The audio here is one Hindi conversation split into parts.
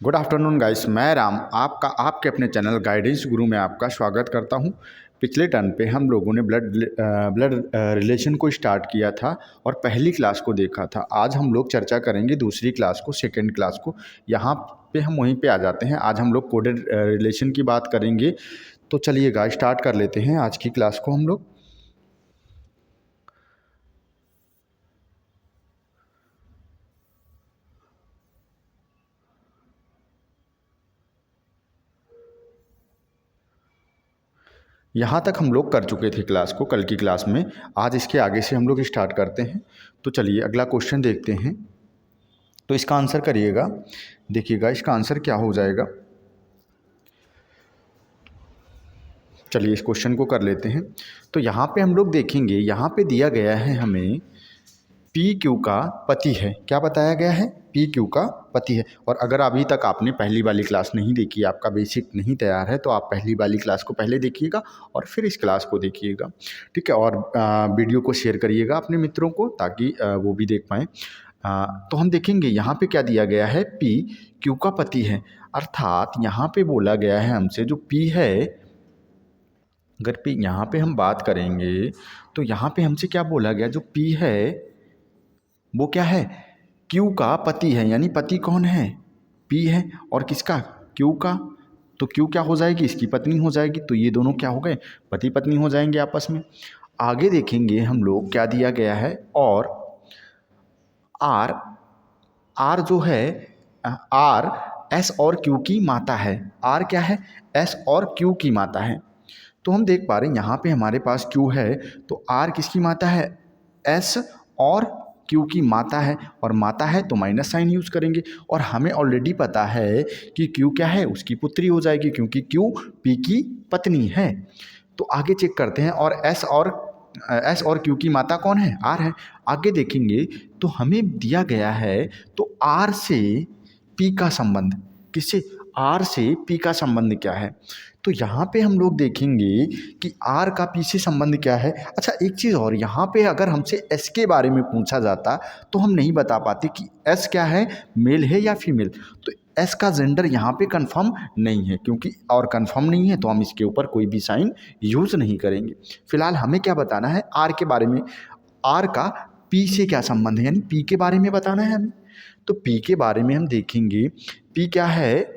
गुड आफ्टरनून गाइस, मैं राम आपका आपके अपने चैनल गाइडेंस गुरु में आपका स्वागत करता हूं। पिछले टर्न पे हम लोगों ने ब्लड रिलेशन को स्टार्ट किया था और पहली क्लास को देखा था। आज हम लोग चर्चा करेंगे दूसरी क्लास को, सेकंड क्लास को। यहाँ पे हम वहीं पे आ जाते हैं। आज हम लोग कोडेड रिलेशन की बात करेंगे। तो चलिएगा स्टार्ट कर लेते हैं आज की क्लास को हम लोग। यहाँ तक हम लोग कर चुके थे क्लास को कल की क्लास में। आज इसके आगे से हम लोग स्टार्ट करते हैं। तो चलिए अगला क्वेश्चन देखते हैं। तो इसका आंसर करिएगा। देखिएगा इसका आंसर क्या हो जाएगा। चलिए इस क्वेश्चन को कर लेते हैं। तो यहाँ पे हम लोग देखेंगे, यहाँ पे दिया गया है हमें पी क्यू का पति है। क्या बताया गया है? पी क्यू का पति है। और अगर अभी तक आपने पहली वाली क्लास नहीं देखी, आपका बेसिक नहीं तैयार है, तो आप पहली वाली क्लास को पहले देखिएगा और फिर इस क्लास को देखिएगा, ठीक है। और वीडियो को शेयर करिएगा अपने मित्रों को ताकि वो भी देख पाएँ। तो हम देखेंगे यहाँ पे क्या दिया गया है, पी क्यू का पति है। अर्थात यहाँ पे बोला गया है हमसे जो पी है, अगर पी यहाँ पे हम बात करेंगे तो यहाँ पे हमसे क्या बोला गया, जो पी है वो क्या है, क्यू का पति है। यानी पति कौन है? पी है। और किसका? क्यू का। तो क्यू क्या हो जाएगी? इसकी पत्नी हो जाएगी। तो ये दोनों क्या हो गए? पति पत्नी हो जाएंगे आपस में। आगे देखेंगे हम लोग क्या दिया गया है, और आर, आर जो है, आर एस और क्यू की माता है। आर क्या है? एस और क्यू की माता है। तो हम देख पा रहे हैं यहाँ पे हमारे पास क्यू है, तो आर किसकी माता है? एस और क्यू की माता है। और माता है तो माइनस साइन यूज़ करेंगे। और हमें ऑलरेडी पता है कि क्यू क्या है, उसकी पुत्री हो जाएगी, क्योंकि क्यू पी की पत्नी है। तो आगे चेक करते हैं। और एस और क्यू की माता कौन है? आर है। आगे देखेंगे तो हमें दिया गया है, तो आर से पी का संबंध, किससे? आर से पी का संबंध क्या है? तो यहाँ पे हम लोग देखेंगे कि आर का पी से संबंध क्या है। अच्छा एक चीज़ और, यहाँ पे अगर हमसे एस के बारे में पूछा जाता तो हम नहीं बता पाते कि एस क्या है, मेल है या फीमेल। तो एस का जेंडर यहाँ पे कंफर्म नहीं है, क्योंकि और कंफर्म नहीं है तो हम इसके ऊपर कोई भी साइन यूज़ नहीं करेंगे। फिलहाल हमें क्या बताना है? आर के बारे में। आर का पी से क्या संबंध है, यानी पी के बारे में बताना है हमें। तो पी के बारे में हम देखेंगे, पी क्या है?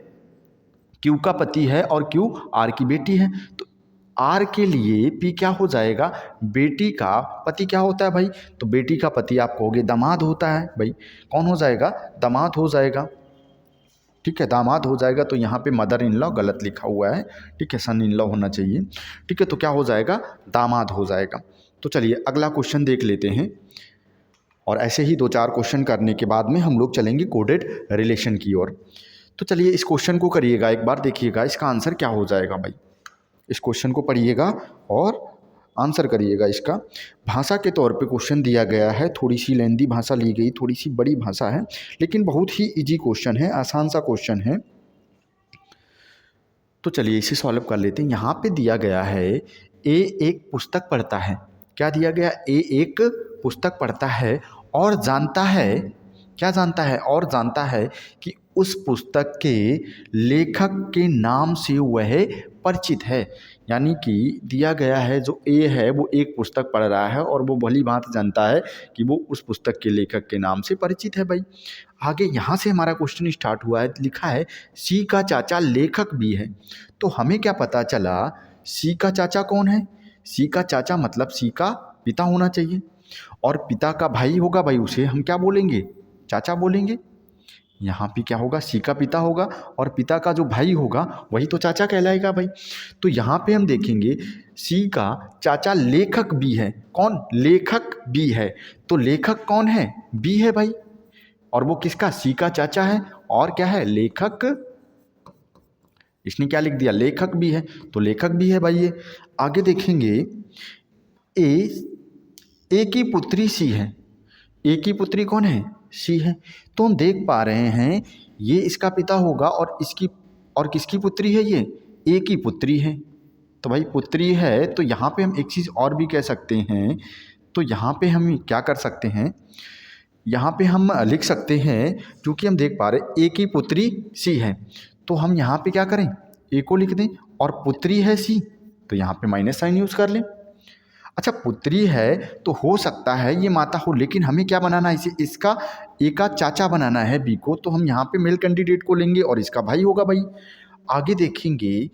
क्यू का पति है और क्यू आर की बेटी है। तो आर के लिए पी क्या हो जाएगा? बेटी का पति क्या होता है भाई? तो बेटी का पति आप कहोगे दामाद होता है भाई। कौन हो जाएगा? दामाद हो जाएगा, ठीक है, दामाद हो जाएगा। तो यहाँ पे मदर इन लॉ गलत लिखा हुआ है, ठीक है, सन इन लॉ होना चाहिए, ठीक है। तो क्या हो जाएगा? दामाद हो जाएगा। तो चलिए अगला क्वेश्चन देख लेते हैं। और ऐसे ही 2-4 क्वेश्चन करने के बाद में हम लोग चलेंगे कोडेड रिलेशन की ओर। तो चलिए इस क्वेश्चन को करिएगा एक बार, देखिएगा इसका आंसर क्या हो जाएगा भाई। इस क्वेश्चन को पढ़िएगा और आंसर करिएगा इसका। भाषा के तौर पे क्वेश्चन दिया गया है, थोड़ी सी लेंदी भाषा ली गई, थोड़ी सी बड़ी भाषा है, लेकिन बहुत ही इजी क्वेश्चन है, आसान सा क्वेश्चन है। तो चलिए इसे सॉल्व कर लेते हैं। यहाँ पे दिया गया है ए एक पुस्तक पढ़ता है। क्या दिया गया? ए एक पुस्तक पढ़ता है और जानता है, क्या जानता है? और जानता है कि उस पुस्तक के लेखक के नाम से वह परिचित है। यानी कि दिया गया है जो ए है वो एक पुस्तक पढ़ रहा है और वो भली भांति जानता है कि वो उस पुस्तक के लेखक के नाम से परिचित है भाई। आगे यहाँ से हमारा क्वेश्चन स्टार्ट हुआ है, लिखा है सी का चाचा लेखक भी है। तो हमें क्या पता चला, सी का चाचा कौन है? सी का चाचा मतलब सी का पिता होना चाहिए, और पिता का भाई होगा भाई, उसे हम क्या बोलेंगे? चाचा बोलेंगे। यहाँ पे क्या होगा? सी का पिता होगा और पिता का जो भाई होगा वही तो चाचा कहलाएगा भाई। तो यहाँ पे हम देखेंगे सी का चाचा लेखक भी है। कौन? लेखक भी है। तो लेखक कौन है? बी है भाई। और वो किसका? सी का चाचा है। और क्या है? लेखक। इसने क्या लिख दिया? लेखक भी है। तो लेखक भी है भाई ये। आगे देखेंगे ए, ए की पुत्री सी है। ए की पुत्री कौन है? सी है। तो हम देख पा रहे हैं ये इसका पिता होगा और इसकी, और किसकी पुत्री है ये? ए की पुत्री है। तो भाई पुत्री है, तो यहाँ पे हम एक चीज़ और भी कह सकते हैं। तो यहाँ पे हम क्या कर सकते हैं यहाँ पे हम लिख सकते हैं, क्योंकि हम देख पा रहे ए की पुत्री सी है, तो हम यहाँ पे क्या करें, ए को लिख दें और पुत्री है सी, तो यहाँ पे माइनस साइन यूज़ कर लें। अच्छा, पुत्री है तो हो सकता है ये माता हो, लेकिन हमें क्या बनाना है, इसे इसका ए का चाचा बनाना है बी को, तो हम यहाँ पे मेल कैंडिडेट को लेंगे और इसका भाई होगा भाई। आगे देखेंगे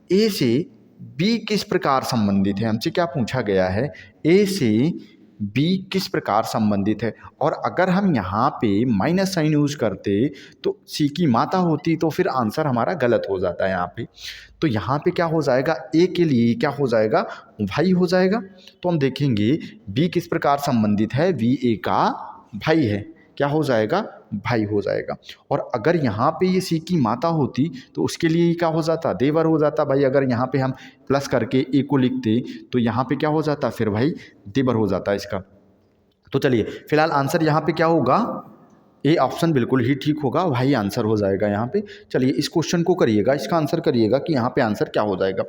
ए से बी किस प्रकार संबंधित है, हमसे क्या पूछा गया है, ए से बी किस प्रकार संबंधित है, और अगर हम यहाँ पे माइनस साइन यूज करते तो सी की माता होती, तो फिर आंसर हमारा गलत हो जाता है यहाँ पे। तो यहाँ पे क्या हो जाएगा, ए के लिए क्या हो जाएगा, भाई हो जाएगा। तो हम देखेंगे बी किस प्रकार संबंधित है, वी ए का भाई है, क्या हो जाएगा, भाई हो जाएगा। और अगर यहाँ पे ये सी की माता होती तो उसके लिए क्या हो जाता, देवर हो जाता भाई। अगर यहाँ पे हम प्लस करके ए को लिखते तो यहाँ पे क्या हो जाता, फिर भाई देवर हो जाता इसका। तो चलिए फिलहाल आंसर यहाँ पे क्या होगा, ए ऑप्शन बिल्कुल ही ठीक होगा, भाई आंसर हो जाएगा यहाँ पे। चलिए इस क्वेश्चन को करिएगा, इसका आंसर करिएगा कि यहाँ पे आंसर क्या हो जाएगा।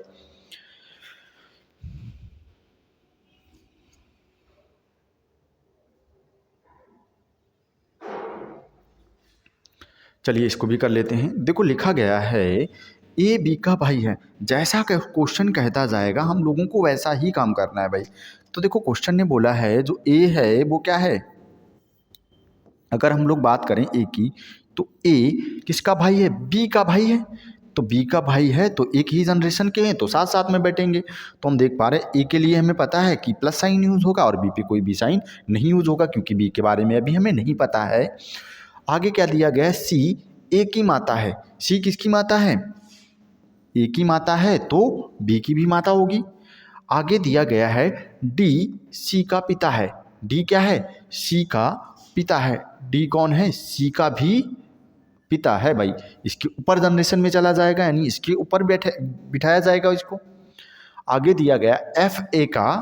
चलिए इसको भी कर लेते हैं। देखो लिखा गया है ए बी का भाई है, जैसा क्वेश्चन कहता जाएगा हम लोगों को वैसा ही काम करना है भाई। तो देखो क्वेश्चन ने बोला है जो ए है वो क्या है, अगर हम लोग बात करें ए की, तो ए किसका भाई है, बी का भाई है। तो बी का भाई है तो एक ही जनरेशन के हैं तो साथ साथ में बैठेंगे। तो हम देख पा रहे हैं ए के लिए हमें पता है कि प्लस साइन यूज़ होगा और बी पे कोई भी साइन नहीं यूज़ होगा, क्योंकि बी के बारे में अभी हमें नहीं पता है। आगे क्या दिया गया है, सी ए की माता है, सी किसकी माता है, ए की माता है तो बी की भी माता होगी। आगे दिया गया है डी सी का पिता है, डी क्या है, सी का पिता है, डी कौन है, सी का भी पिता है भाई। इसके ऊपर जनरेशन में चला जाएगा, यानी इसके ऊपर बिठाया जाएगा इसको। आगे दिया गया एफ ए का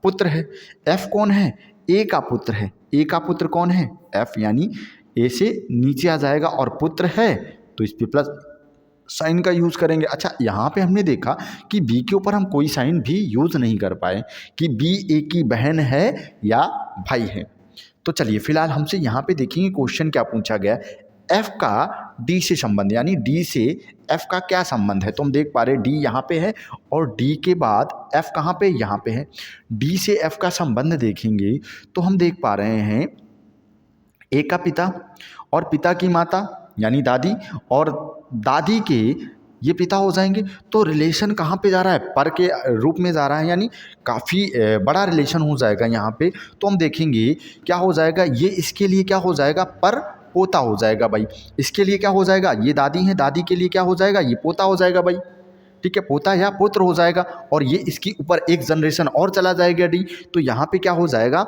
पुत्र है, एफ कौन है, ए का पुत्र है, ए का पुत्र कौन है, एफ, यानी ए से नीचे आ जाएगा और पुत्र है तो इस पे प्लस साइन का यूज़ करेंगे। अच्छा यहाँ पे हमने देखा कि बी के ऊपर हम कोई साइन भी यूज़ नहीं कर पाए कि बी ए की बहन है या भाई है। तो चलिए फिलहाल हमसे यहाँ पे देखेंगे क्वेश्चन क्या पूछा गया, एफ का डी से संबंध, यानी डी से एफ का क्या संबंध है। तो हम देख पा रहे हैं डी यहाँ पे है और डी के बाद एफ कहाँ पे, यहाँ पे है। डी से एफ का संबंध देखेंगे तो हम देख पा रहे हैं ए का पिता और पिता की माता यानी दादी और दादी के ये पिता हो जाएंगे। तो रिलेशन कहाँ पे जा रहा है, पर के रूप में जा रहा है, यानी काफ़ी बड़ा रिलेशन हो जाएगा यहाँ पे। तो हम देखेंगे क्या हो जाएगा, ये इसके लिए क्या हो जाएगा, पर पोता हो जाएगा भाई। इसके लिए क्या हो जाएगा, ये दादी है, दादी के लिए क्या हो जाएगा, ये पोता हो जाएगा भाई। ठीक है, पोता या पुत्र हो जाएगा और ये इसके ऊपर एक जनरेशन और चला जाएगा डी। तो यहाँ पे क्या हो जाएगा,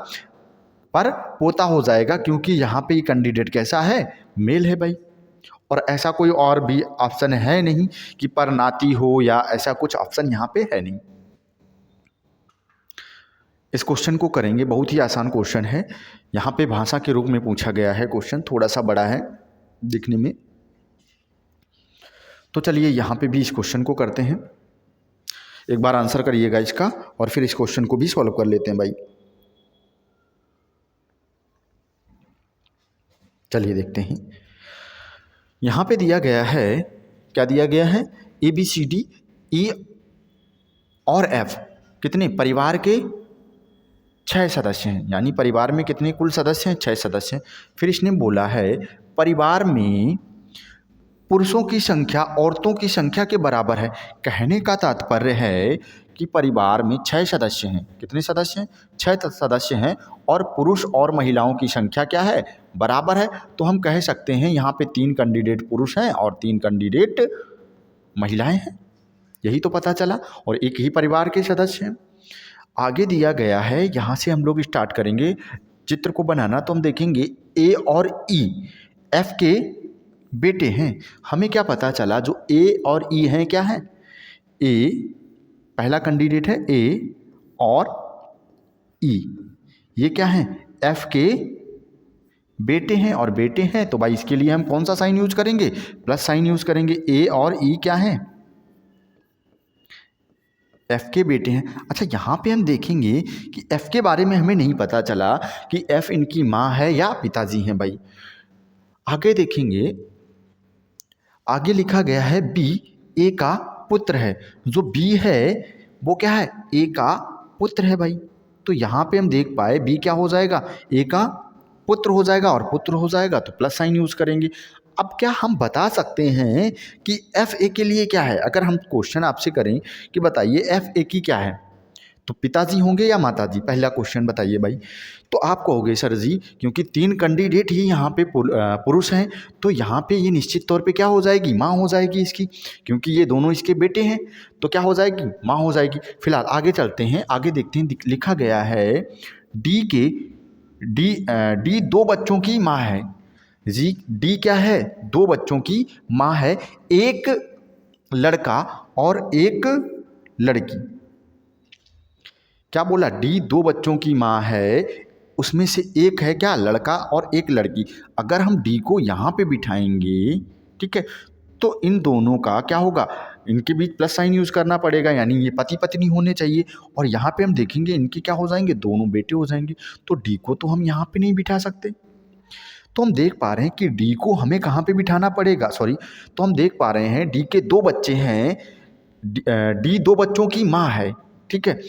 पर पोता हो जाएगा, क्योंकि यहाँ पे ये कैंडिडेट कैसा है, मेल है भाई। और ऐसा कोई और भी ऑप्शन है नहीं कि पर नाती हो, या ऐसा कुछ ऑप्शन यहाँ पे है नहीं। इस क्वेश्चन को करेंगे, बहुत ही आसान क्वेश्चन है। यहाँ पे भाषा के रूप में पूछा गया है क्वेश्चन, थोड़ा सा बड़ा है दिखने में। तो चलिए यहाँ पे भी इस क्वेश्चन को करते हैं, एक बार आंसर करिएगा इसका और फिर इस क्वेश्चन को भी सॉल्व कर लेते हैं भाई। चलिए देखते हैं, यहाँ पे दिया गया है, क्या दिया गया है, A B C D E और एफ कितने, परिवार के 6 सदस्य हैं, यानी परिवार में कितने कुल सदस्य हैं, 6 सदस्य हैं। फिर इसने बोला है परिवार में पुरुषों की संख्या औरतों की संख्या के बराबर है। कहने का तात्पर्य है कि परिवार में 6 सदस्य हैं, कितने सदस्य हैं, 6 सदस्य हैं और पुरुष और महिलाओं की संख्या क्या है, बराबर है। तो हम कह सकते हैं यहाँ पे 3 कैंडिडेट पुरुष हैं और 3 कैंडिडेट महिलाएं हैं, यही तो पता चला, और एक ही परिवार के सदस्य हैं। आगे दिया गया है, यहाँ से हम लोग स्टार्ट करेंगे चित्र को बनाना। तो हम देखेंगे ए और ई एफ के बेटे हैं। हमें क्या पता चला, जो ए और ई हैं क्या है, ए पहला कैंडिडेट है ए और ई, ये क्या है, एफ के बेटे हैं और बेटे हैं। तो भाई इसके लिए हम कौन सा साइन यूज करेंगे, प्लस साइन यूज करेंगे। ए और ई क्या है, F के बेटे हैं। अच्छा, यहाँ पे हम देखेंगे कि F के बारे में हमें नहीं पता चला कि F इनकी माँ है या पिताजी हैं भाई। आगे देखेंगे, आगे लिखा गया है B A का पुत्र है। जो B है वो क्या है, A का पुत्र है भाई। तो यहाँ पे हम देख पाए B क्या हो जाएगा, A का पुत्र हो जाएगा, और पुत्र हो जाएगा तो प्लस साइन यूज़ करेंगे। अब क्या हम बता सकते हैं कि एफ ए के लिए क्या है? अगर हम क्वेश्चन आपसे करें कि बताइए एफ ए की क्या है, तो पिताजी होंगे या माताजी, पहला क्वेश्चन बताइए भाई। तो आप कहोगे सर जी क्योंकि 3 कैंडिडेट ही यहाँ पे पुरुष हैं, तो यहाँ पे ये निश्चित तौर पे क्या हो जाएगी, माँ हो जाएगी इसकी, क्योंकि ये दोनों इसके बेटे हैं, तो क्या हो जाएगी, माँ हो जाएगी। फिलहाल आगे चलते हैं, आगे देखते हैं, लिखा गया है डी 2 बच्चों की माँ है। जी डी क्या है, 2 बच्चों की माँ है, एक लड़का और एक लड़की। क्या बोला, डी 2 बच्चों की माँ है, उसमें से एक है क्या, लड़का और एक लड़की। अगर हम डी को यहाँ पे बिठाएंगे, ठीक है, तो इन दोनों का क्या होगा, इनके बीच प्लस साइन यूज़ करना पड़ेगा, यानी ये पति पत्नी होने चाहिए। और यहाँ पे हम देखेंगे इनके क्या हो जाएंगे, दोनों बेटे हो जाएंगे। तो डी को तो हम यहाँ पे नहीं बिठा सकते, तो हम देख पा रहे हैं कि डी को हमें कहाँ पे बिठाना पड़ेगा, सॉरी, तो हम देख पा रहे हैं डी के 2 बच्चे हैं, डी 2 बच्चों की माँ है, ठीक है,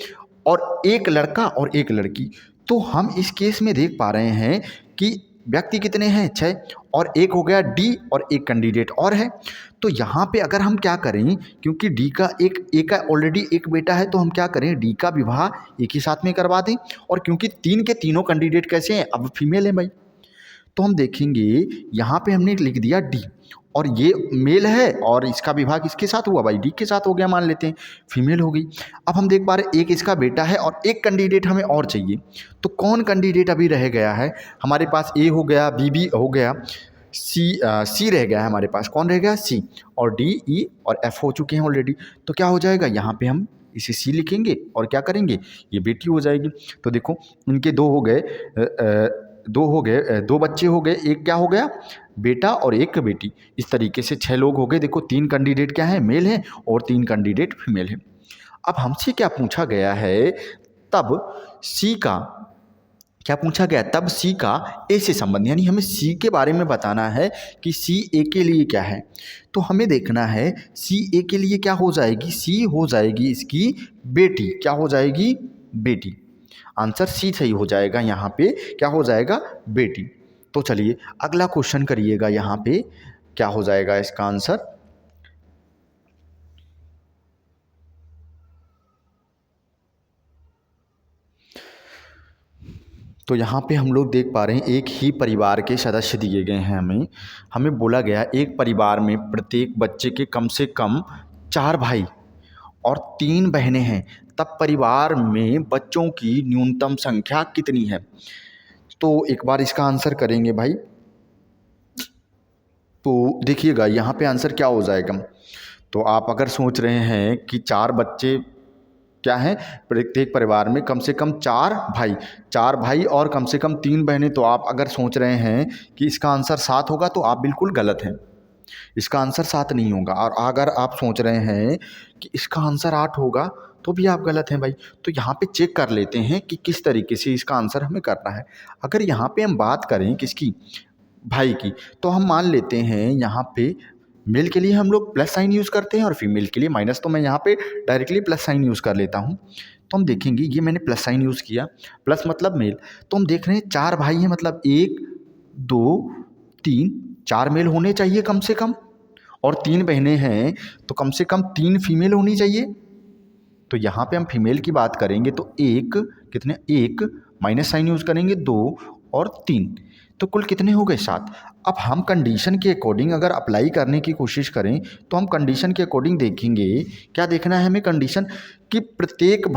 और एक लड़का और एक लड़की। तो हम इस केस में देख पा रहे हैं कि व्यक्ति कितने हैं, 6, और एक हो गया डी और एक कैंडिडेट और है। तो यहाँ पे अगर हम क्या करें, क्योंकि डी का एक का ऑलरेडी एक बेटा है, तो हम क्या करें, डी का विवाह एक ही साथ में करवा दें। और क्योंकि 3 के तीनों कैंडिडेट कैसे हैं, अब फीमेल हैं भाई, तो हम देखेंगे यहाँ पे हमने लिख दिया डी, और ये मेल है और इसका विवाह किसके साथ हुआ भाई, डी के साथ हो गया, मान लेते हैं फीमेल हो गई। अब हम देख पा रहे एक इसका बेटा है और एक कैंडिडेट हमें और चाहिए। तो कौन कैंडिडेट अभी रह गया है हमारे पास, ए हो गया, बी भी हो गया, सी रह गया है हमारे पास, कौन रह गया, सी, और डी, ई और एफ हो चुके हैं ऑलरेडी। तो क्या हो जाएगा, यहाँ पे हम इसे सी लिखेंगे और क्या करेंगे, ये बेटी हो जाएगी। तो देखो इनके 2 हो गए, 2 बच्चे हो गए, एक क्या हो गया, बेटा और एक बेटी। इस तरीके से 6 लोग हो गए। देखो 3 कैंडिडेट क्या है, मेल हैं, और 3 कैंडिडेट फीमेल हैं। अब हमसे क्या पूछा गया है, तब सी का क्या पूछा गया, तब सी का ए से संबंध, यानी हमें सी के बारे में बताना है कि सी ए के लिए क्या है। तो हमें देखना है सी ए के लिए क्या हो जाएगी, सी हो जाएगी इसकी बेटी, क्या हो जाएगी, बेटी। आंसर सी सही हो जाएगा, यहाँ पे क्या हो जाएगा, बेटी। तो चलिए अगला क्वेश्चन करिएगा, यहाँ पे क्या हो जाएगा इसका आंसर। तो यहाँ पे हम लोग देख पा रहे हैं एक ही परिवार के सदस्य दिए गए हैं हमें बोला गया एक परिवार में प्रत्येक बच्चे के कम से कम 4 भाई और 3 बहनें हैं, तब परिवार में बच्चों की न्यूनतम संख्या कितनी है। तो एक बार इसका आंसर करेंगे भाई। तो देखिएगा यहाँ पे आंसर क्या हो जाएगा। तो आप अगर सोच रहे हैं कि 4 बच्चे क्या है, प्रत्येक परिवार में कम से कम 4 भाई और कम से कम 3 बहनें, तो आप अगर सोच रहे हैं कि इसका आंसर 7 होगा, तो आप बिल्कुल गलत हैं। इसका आंसर 7 नहीं होगा। और अगर आप सोच रहे हैं कि इसका आंसर 8 होगा, तो भी आप गलत हैं भाई। तो यहाँ पे चेक कर लेते हैं कि किस तरीके से इसका आंसर हमें करना है। अगर यहाँ पे हम बात करें किसकी, भाई की, तो हम मान लेते हैं यहाँ पे मेल के लिए हम लोग प्लस साइन यूज़ करते हैं और फीमेल के लिए माइनस, तो मैं यहाँ पे डायरेक्टली प्लस साइन यूज़ कर लेता हूँ। तो हम देखेंगे ये मैंने प्लस साइन यूज़ किया, प्लस मतलब मेल। तो हम देख रहे हैं 4 भाई हैं, मतलब 1 2 3 4 मेल होने चाहिए कम से कम, और 3 बहनें हैं तो कम से कम 3 फीमेल होनी चाहिए। तो यहाँ पे हम फीमेल की बात करेंगे तो 1 माइनस साइन यूज़ करेंगे 2 और 3, तो कुल कितने हो गए 7। अब हम कंडीशन के अकॉर्डिंग अगर अप्लाई करने की कोशिश करें, तो हम कंडीशन के अकॉर्डिंग देखेंगे, क्या देखना है हमें कंडीशन, कि प्रत्येक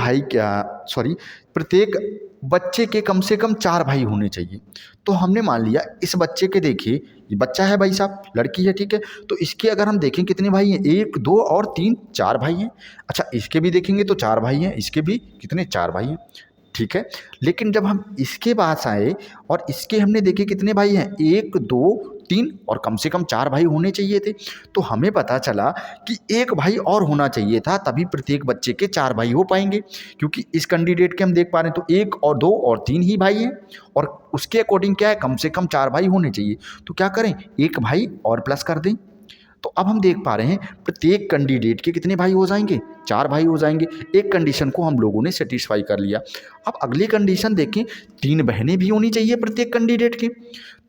बच्चे के कम से कम 4 भाई होने चाहिए। तो हमने मान लिया इस बच्चे के, देखिए ये बच्चा है भाई साहब, लड़की है, ठीक है, तो इसके अगर हम देखें कितने भाई हैं, 1 2 और 3, 4 भाई हैं। अच्छा इसके भी देखेंगे तो 4 भाई हैं, इसके भी कितने, 4 भाई हैं, ठीक है। लेकिन जब हम इसके पास आए और इसके हमने देखे कितने भाई हैं, 1 2 तीन और कम से कम 4 भाई होने चाहिए थे। तो हमें पता चला कि एक भाई और होना चाहिए था, तभी प्रत्येक बच्चे के 4 भाई हो पाएंगे। क्योंकि इस कैंडिडेट के हम देख पा रहे हैं तो 1 और 2 और 3 ही भाई हैं, और उसके अकॉर्डिंग क्या है, कम से कम 4 भाई होने चाहिए। तो क्या करें, एक भाई और प्लस कर दें। तो अब हम देख पा रहे हैं प्रत्येक कैंडिडेट के कितने भाई हो जाएंगे, 4 भाई हो जाएंगे। एक कंडीशन को हम लोगों ने सेटिस्फाई कर लिया। अब अगली कंडीशन देखें, 3 बहनें भी होनी चाहिए प्रत्येक कैंडिडेट के।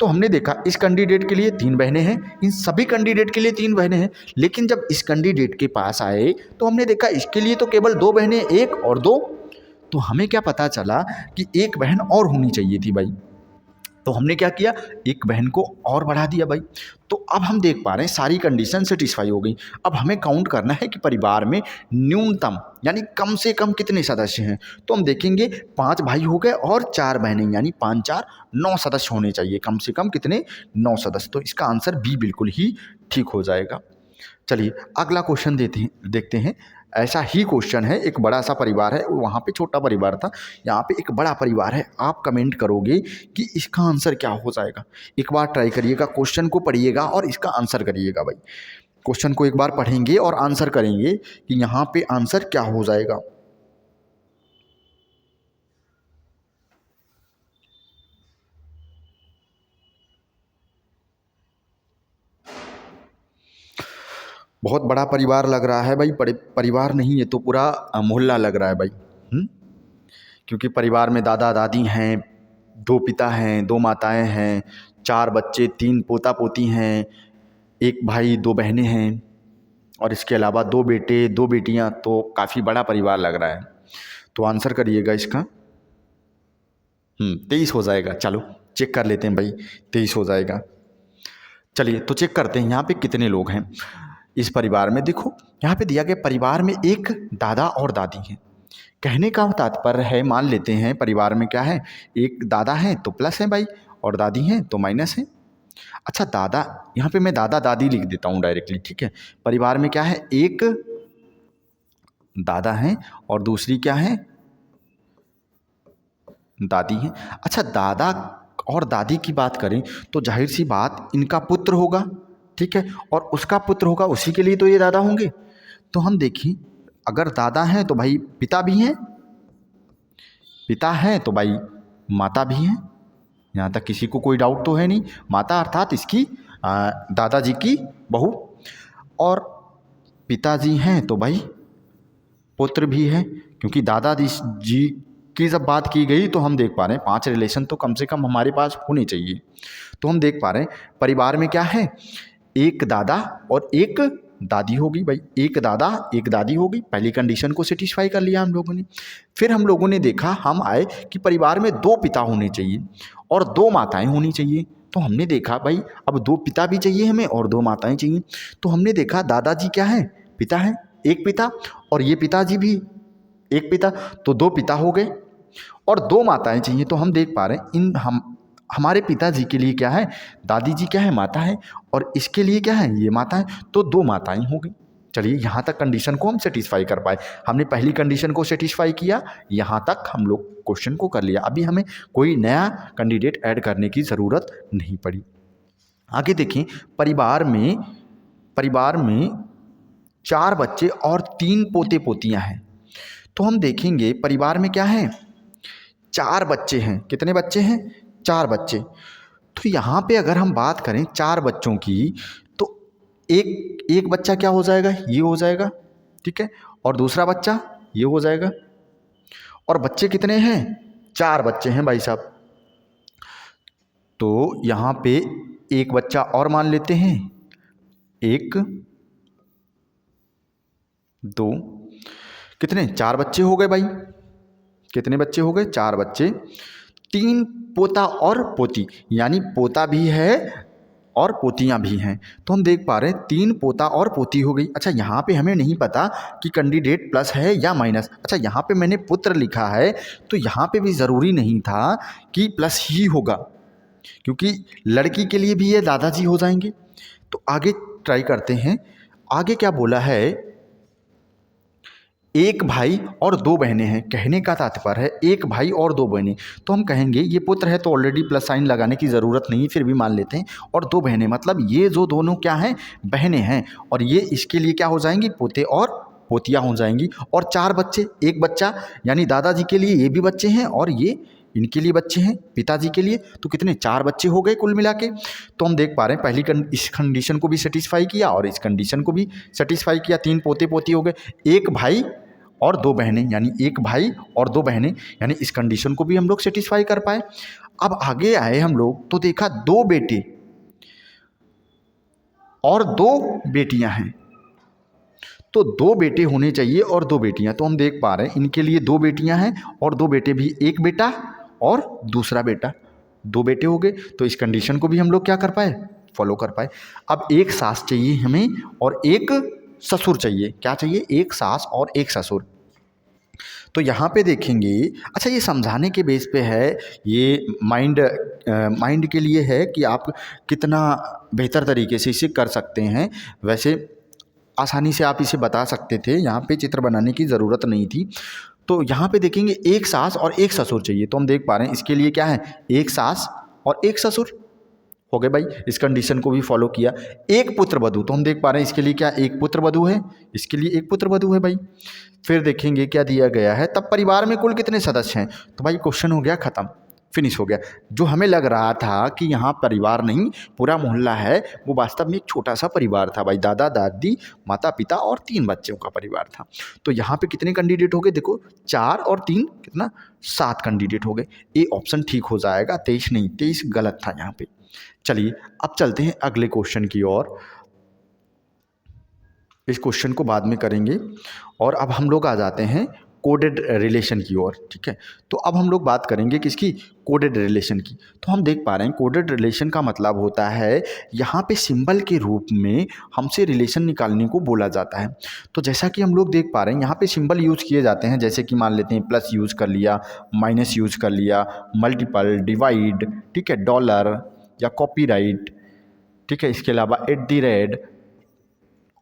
तो हमने देखा इस कैंडिडेट के लिए 3 बहनें हैं, इन सभी कैंडिडेट के लिए 3 बहनें हैं। लेकिन जब इस कैंडिडेट के पास आए तो हमने देखा इसके लिए तो केवल 2 बहनें, 1 और 2। तो हमें क्या पता चला कि एक बहन और होनी चाहिए थी भाई। तो हमने क्या किया, एक बहन को और बढ़ा दिया भाई। तो अब हम देख पा रहे हैं सारी कंडीशन सेटिस्फाई हो गई। अब हमें काउंट करना है कि परिवार में न्यूनतम यानी कम से कम कितने सदस्य हैं। तो हम देखेंगे 5 भाई हो गए और 4 बहनें, यानी 5 4 9 सदस्य होने चाहिए। कम से कम कितने, 9 सदस्य। तो इसका आंसर बी बिल्कुल ही ठीक हो जाएगा। चलिए अगला क्वेश्चन देखते हैं। ऐसा ही क्वेश्चन है, एक बड़ा सा परिवार है, वहाँ पे छोटा परिवार था, यहाँ पे एक बड़ा परिवार है। आप कमेंट करोगे कि इसका आंसर क्या हो जाएगा। एक बार ट्राई करिएगा, क्वेश्चन को पढ़िएगा और इसका आंसर करिएगा भाई। क्वेश्चन को एक बार पढ़ेंगे और आंसर करेंगे कि यहाँ पे आंसर क्या हो जाएगा। बहुत बड़ा परिवार लग रहा है भाई, बड़े परिवार नहीं है तो पूरा मोहल्ला लग रहा है भाई। क्योंकि परिवार में दादा दादी हैं, 2 पिता हैं, 2 माताएं हैं, 4 बच्चे, 3 पोता पोती हैं, 1 भाई, 2 बहनें हैं, और इसके अलावा 2 बेटे, 2 बेटियां। तो काफ़ी बड़ा परिवार लग रहा है। तो आंसर करिएगा इसका। 23 हो जाएगा। चलो चेक कर लेते हैं भाई, 23 हो जाएगा। चलिए तो चेक करते हैं यहाँ पे कितने लोग हैं इस परिवार में। देखो यहाँ पे दिया गया परिवार में एक दादा और दादी हैं। कहने का तात्पर्य है, मान लेते हैं परिवार में क्या है, एक दादा है तो प्लस है भाई, और दादी हैं तो माइनस है। अच्छा दादा, यहाँ पे मैं दादा दादी लिख देता हूँ डायरेक्टली, ठीक है। परिवार में क्या है, एक दादा है और दूसरी क्या है, दादी है। अच्छा दादा और दादी की बात करें तो जाहिर सी बात इनका पुत्र होगा, ठीक है, और उसका पुत्र होगा, उसी के लिए तो ये दादा होंगे। तो हम देखिए अगर दादा हैं तो भाई पिता भी हैं, पिता हैं तो भाई माता भी हैं। यहाँ तक किसी को कोई डाउट तो है नहीं। माता अर्थात इसकी दादाजी की बहू, और पिताजी हैं तो भाई पुत्र भी है। क्योंकि दादाजी जी की जब बात की गई तो हम देख पा रहे हैं 5 रिलेशन तो कम से कम हमारे पास होने चाहिए। तो हम देख पा रहे हैं परिवार में क्या है, एक दादा और एक दादी होगी भाई, एक दादा एक दादी होगी। पहली कंडीशन को सेटिस्फाई कर लिया हम लोगों ने। फिर हम लोगों ने देखा, हम आए कि परिवार में 2 पिता होने चाहिए और 2 माताएं होनी चाहिए। तो हमने देखा भाई अब 2 पिता भी चाहिए हमें और 2 माताएं चाहिए। तो हमने देखा दादाजी क्या है, पिता है, एक पिता, और ये पिताजी भी एक पिता, तो 2 पिता हो गए और 2 माताएं चाहिए। तो हम देख पा रहे हैं हमारे पिताजी के लिए क्या है, दादी जी क्या है, माता है, और इसके लिए क्या है, ये माता है। तो 2 माताएं हो गई। चलिए यहाँ तक कंडीशन को हम सेटिस्फाई कर पाए। हमने पहली कंडीशन को सेटिस्फाई किया, यहाँ तक हम लोग क्वेश्चन को कर लिया। अभी हमें कोई नया कैंडिडेट ऐड करने की ज़रूरत नहीं पड़ी। आगे देखें, परिवार में 4 बच्चे और 3 पोते पोतियाँ हैं। तो हम देखेंगे परिवार में क्या है, 4 बच्चे हैं। कितने बच्चे हैं, 4 बच्चे। तो यहाँ पे अगर हम बात करें 4 बच्चों की तो एक बच्चा क्या हो जाएगा, ये हो जाएगा, ठीक है, और दूसरा बच्चा ये हो जाएगा। और बच्चे कितने हैं, 4 बच्चे हैं भाई साहब। तो यहाँ पे एक बच्चा और मान लेते हैं, 1 2, कितने, 4 बच्चे हो गए भाई। कितने बच्चे हो गए, 4 बच्चे, 3 पोता और पोती, यानी पोता भी है और पोतियां भी हैं। तो हम देख पा रहे हैं 3 पोता और पोती हो गई। अच्छा यहाँ पे हमें नहीं पता कि कैंडिडेट प्लस है या माइनस। अच्छा यहाँ पे मैंने पुत्र लिखा है तो यहाँ पे भी ज़रूरी नहीं था कि प्लस ही होगा, क्योंकि लड़की के लिए भी ये दादाजी हो जाएंगे। तो आगे ट्राई करते हैं, आगे क्या बोला है, एक भाई और दो बहनें हैं, कहने का तात्पर्य है एक भाई और दो बहनें, तो हम कहेंगे ये पुत्र है तो ऑलरेडी प्लस साइन लगाने की ज़रूरत नहीं, फिर भी मान लेते हैं। और दो बहनें मतलब ये जो दोनों क्या हैं, बहनें हैं, और ये इसके लिए क्या हो जाएंगी, पोते और पोतियाँ हो जाएंगी। और चार बच्चे, एक बच्चा, यानी दादाजी के लिए ये भी बच्चे हैं और ये इनके लिए बच्चे हैं, पिताजी के लिए, तो कितने, चार बच्चे हो गए कुल मिला के। तो हम देख पा रहे हैं पहली इस कंडीशन को भी सेटिस्फाई किया और इस कंडीशन को भी सेटिस्फाई किया, तीन पोते पोती हो गए, एक भाई और दो बहनें, यानी एक भाई और दो बहनें, यानी इस कंडीशन को भी हम लोग सेटिस्फाई कर पाए। अब आगे आए हम लोग तो देखा दो बेटे और दो बेटियां हैं, तो दो बेटे होने चाहिए और दो बेटियां, तो हम देख पा रहे हैं इनके लिए दो बेटियां हैं और दो बेटे भी, एक बेटा और दूसरा बेटा, दो बेटे हो गए। तो इस कंडीशन को भी हम लोग क्या कर पाए, फॉलो कर पाए। अब एक सास चाहिए हमें और एक ससुर चाहिए, क्या चाहिए, एक सास और एक ससुर। तो यहाँ पे देखेंगे, अच्छा ये समझाने के बेस पे है, ये माइंड के लिए है कि आप कितना बेहतर तरीके से इसे कर सकते हैं। वैसे आसानी से आप इसे बता सकते थे, यहाँ पे चित्र बनाने की ज़रूरत नहीं थी। तो यहाँ पे देखेंगे एक सास और एक ससुर चाहिए, तो हम देख पा रहे हैं इसके लिए क्या है, एक सास और एक ससुर हो गए भाई, इस कंडीशन को भी फॉलो किया। एक पुत्र वधू, तो हम देख पा रहे हैं इसके लिए क्या, एक पुत्र वधू है, इसके लिए एक पुत्र वधू है भाई। फिर देखेंगे क्या दिया गया है, तब परिवार में कुल कितने सदस्य हैं, तो भाई क्वेश्चन हो गया ख़त्म, फिनिश हो गया। जो हमें लग रहा था कि यहाँ परिवार नहीं पूरा मोहल्ला है, वो वास्तव में एक छोटा सा परिवार था भाई, दादा दादी माता पिता और तीन बच्चों का परिवार था। तो यहाँ पे कितने कैंडिडेट हो गए, देखो चार और तीन कितना, सात कैंडिडेट हो गए। ए ऑप्शन ठीक हो जाएगा, 23 नहीं, 23 गलत था यहाँ पे। चलिए अब चलते हैं अगले क्वेश्चन की ओर, इस क्वेश्चन को बाद में करेंगे। और अब हम लोग आ जाते हैं कोडेड रिलेशन की ओर, ठीक है। तो अब हम लोग बात करेंगे किसकी, कोडेड रिलेशन की। तो हम देख पा रहे हैं कोडेड रिलेशन का मतलब होता है यहाँ पे सिंबल के रूप में हमसे रिलेशन निकालने को बोला जाता है। तो जैसा कि हम लोग देख पा रहे हैं यहाँ पे सिंबल यूज़ किए जाते हैं, जैसे कि मान लेते हैं प्लस यूज़ कर लिया, माइनस यूज़ कर लिया, मल्टीपल, डिवाइड, ठीक है, डॉलर या कॉपीराइट, ठीक है, इसके अलावा एट द रेट,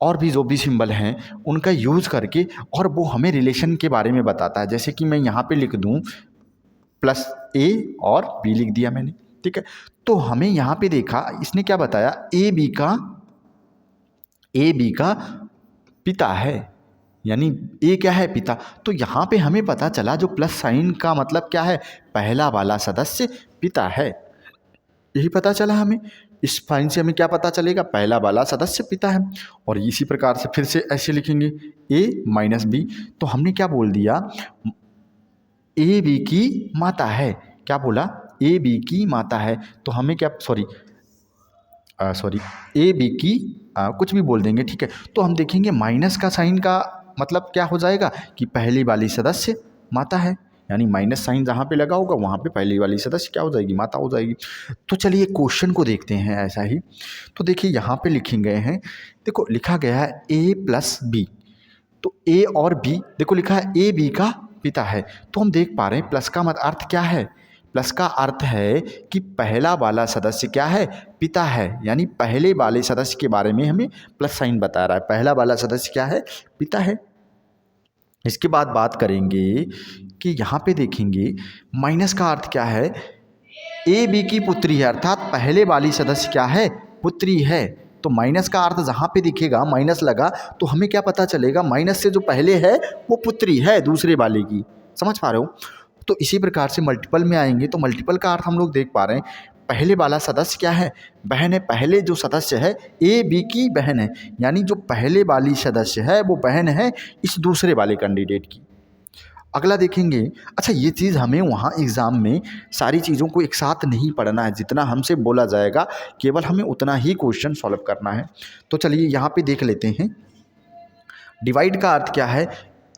और भी जो भी सिंबल हैं उनका यूज़ करके, और वो हमें रिलेशन के बारे में बताता है। जैसे कि मैं यहाँ पे लिख दूँ प्लस ए और बी लिख दिया मैंने, ठीक है। तो हमें यहाँ पे देखा इसने क्या बताया, ए बी का पिता है, यानी ए क्या है, पिता। तो यहाँ पे हमें पता चला जो प्लस साइन का मतलब क्या है, पहला वाला सदस्य पिता है, यही पता चला हमें। इस फाइन से हमें क्या पता चलेगा, पहला वाला सदस्य पिता है। और इसी प्रकार से फिर से ऐसे लिखेंगे ए माइनस बी, तो हमने क्या बोल दिया, ए बी की माता है, क्या बोला, ए बी की माता है। तो हमें क्या, सॉरी ए बी की कुछ भी बोल देंगे, ठीक है। तो हम देखेंगे माइनस का साइन का मतलब क्या हो जाएगा कि पहली वाली सदस्य माता है, यानी माइनस साइन जहाँ पे लगा होगा वहाँ पे पहली वाली सदस्य क्या हो जाएगी, माता हो जाएगी। तो चलिए क्वेश्चन को देखते हैं ऐसा ही। तो देखिए यहाँ पे लिखे गए हैं, देखो लिखा गया है ए प्लस बी, तो ए और बी, देखो लिखा है ए बी का पिता है। तो हम देख पा रहे हैं प्लस का अर्थ क्या है, प्लस का अर्थ है कि पहला वाला सदस्य क्या है, पिता है, यानी पहले वाले सदस्य के बारे में हमें प्लस साइन बता रहा है, पहला वाला सदस्य क्या है, पिता है। इसके बाद बात करेंगे कि यहाँ पे देखेंगे माइनस का अर्थ क्या है, ए बी की पुत्री है, अर्थात पहले वाली सदस्य क्या है, पुत्री है। तो माइनस का अर्थ जहाँ पे दिखेगा माइनस लगा तो हमें क्या पता चलेगा, माइनस से जो पहले है वो पुत्री है दूसरे वाले की, समझ पा रहे हो। तो इसी प्रकार से मल्टीपल में आएंगे तो मल्टीपल का अर्थ हम लोग देख पा रहे हैं, पहले वाला सदस्य क्या है, बहन है, पहले जो सदस्य है ए बी की बहन है, यानी जो पहले वाली सदस्य है वो बहन है इस दूसरे वाले कैंडिडेट की। अगला देखेंगे, अच्छा ये चीज़ हमें वहाँ एग्ज़ाम में सारी चीज़ों को एक साथ नहीं पढ़ना है, जितना हमसे बोला जाएगा केवल हमें उतना ही क्वेश्चन सॉल्व करना है। तो चलिए यहाँ पे देख लेते हैं, डिवाइड का अर्थ क्या है,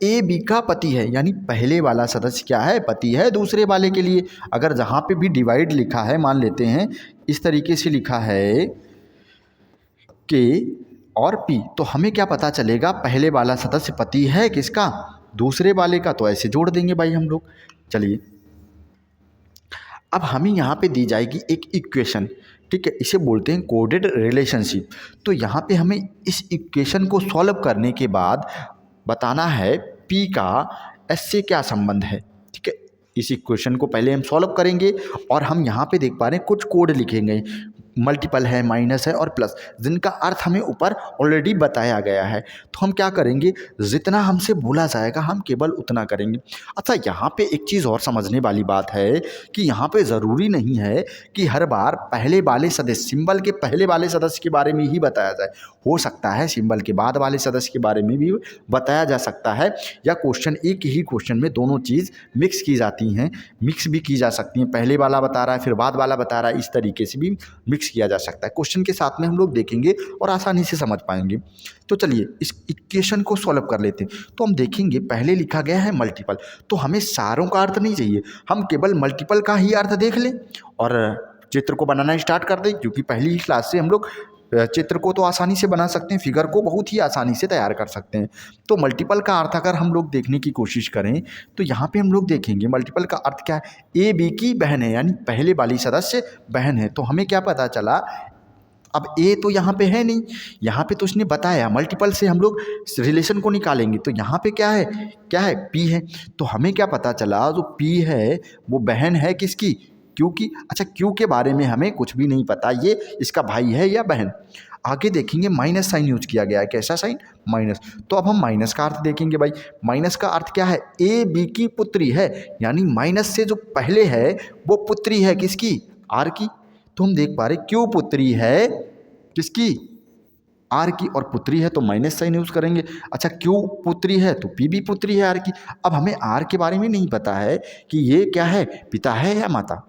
ए बी का पति है, यानी पहले वाला सदस्य क्या है, पति है दूसरे वाले के लिए। अगर जहाँ पे भी डिवाइड लिखा है, मान लेते हैं इस तरीके से लिखा है के और पी, तो हमें क्या पता चलेगा, पहले वाला सदस्य पति है किसका, दूसरे वाले का। तो ऐसे जोड़ देंगे भाई हम लोग। चलिए अब हमें यहाँ पे दी जाएगी एक इक्वेशन, ठीक है, इसे बोलते हैं कोडेड रिलेशनशिप। तो यहाँ पे हमें इस इक्वेशन को सॉल्व करने के बाद बताना है P का S से क्या संबंध है। ठीक है, इस इक्वेशन को पहले हम सॉल्व करेंगे और हम यहाँ पे देख पा रहे हैं कुछ कोड लिखेंगे, मल्टीपल है, माइनस है और प्लस, जिनका अर्थ हमें ऊपर ऑलरेडी बताया गया है। तो हम क्या करेंगे, जितना हमसे बोला जाएगा हम केवल उतना करेंगे। अच्छा, यहाँ पे एक चीज़ और समझने वाली बात है कि यहाँ पे ज़रूरी नहीं है कि हर बार पहले वाले सदस्य, सिंबल के पहले वाले सदस्य के बारे में ही बताया जाए। हो सकता है सिंबल के बाद वाले सदस्य के बारे में भी बताया जा सकता है, या क्वेश्चन एक ही क्वेश्चन में दोनों चीज़ मिक्स की जाती हैं, मिक्स भी की जा सकती हैं। पहले वाला बता रहा है फिर बाद वाला बता रहा है, इस तरीके से भी मिक्स किया जा सकता है। क्वेश्चन के साथ में हम लोग देखेंगे और आसानी से समझ पाएंगे। तो चलिए इस इक्वेशन को सॉल्व कर लेते हैं। तो हम देखेंगे पहले लिखा गया है मल्टीपल, तो हमें सारों का अर्थ नहीं चाहिए, हम केवल मल्टीपल का ही अर्थ देख लें और चित्र को बनाना स्टार्ट कर दें, क्योंकि पहली ही क्लास से हम लोग चित्र को तो आसानी से बना सकते हैं, फिगर को बहुत ही आसानी से तैयार कर सकते हैं। तो मल्टीपल का अर्थ अगर हम लोग देखने की कोशिश करें तो यहाँ पे हम लोग देखेंगे मल्टीपल का अर्थ क्या है, ए बी की बहन है, यानी पहले वाली सदस्य बहन है। तो हमें क्या पता चला, अब ए तो यहाँ पे है नहीं, यहाँ पे तो उसने बताया मल्टीपल से हम लोग रिलेशन को निकालेंगे, तो यहाँ पे क्या है पी है। तो हमें क्या पता चला, जो पी है वो बहन है किसकी, क्यू की। अच्छा, क्यू के बारे में हमें कुछ भी नहीं पता, ये इसका भाई है या बहन। आगे देखेंगे माइनस साइन यूज किया गया है, कैसा साइन, माइनस। तो अब हम माइनस का अर्थ देखेंगे भाई, माइनस का अर्थ क्या है, ए बी की पुत्री है, यानी माइनस से जो पहले है वो पुत्री है किसकी, आर की। तो हम देख पा रहे क्यू पुत्री है किसकी, आर की, और पुत्री है तो माइनस साइन यूज करेंगे। अच्छा, क्यू पुत्री है तो पी भी पुत्री है आर की। अब हमें आर के बारे में नहीं पता है कि ये क्या है, पिता है या माता।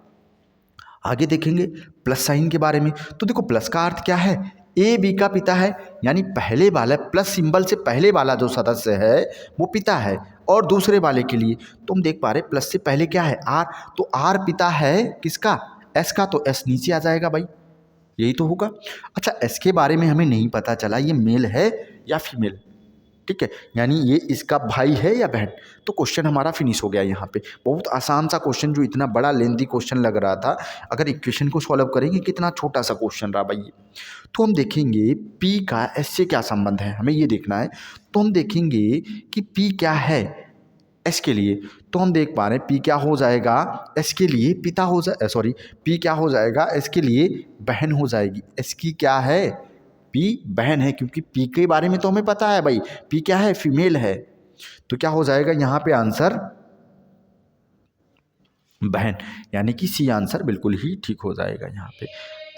आगे देखेंगे प्लस साइन के बारे में। तो देखो प्लस का अर्थ क्या है, ए बी का पिता है, यानी पहले वाला प्लस सिंबल से पहले वाला जो सदस्य है वो पिता है, और दूसरे वाले के लिए तो हम देख पा रहे प्लस से पहले क्या है, आर। तो आर पिता है किसका, एस का, तो एस नीचे आ जाएगा भाई, यही तो होगा। अच्छा, एस के बारे में हमें नहीं पता चला ये मेल है या फीमेल, ठीक है, यानी ये इसका भाई है या बहन। तो क्वेश्चन हमारा फिनिश हो गया यहाँ पे। बहुत आसान सा क्वेश्चन, जो इतना बड़ा लेंथी क्वेश्चन लग रहा था, अगर इक्वेशन को सॉल्व करेंगे कितना छोटा सा क्वेश्चन रहा भाई। तो हम देखेंगे P का S से क्या संबंध है, हमें ये देखना है। तो हम देखेंगे कि P क्या है S के लिए, तो हम देख पा रहे हैं P क्या हो जाएगा, S के लिए पिता हो जाए, सॉरी P क्या हो जाएगा, S के लिए बहन हो जाएगी। S की क्या है, P बहन है, क्योंकि P के बारे में तो हमें पता है भाई, P क्या है, फीमेल है। तो क्या हो जाएगा यहाँ पे आंसर, बहन, यानी कि सी आंसर बिल्कुल ही ठीक हो जाएगा। यहाँ पे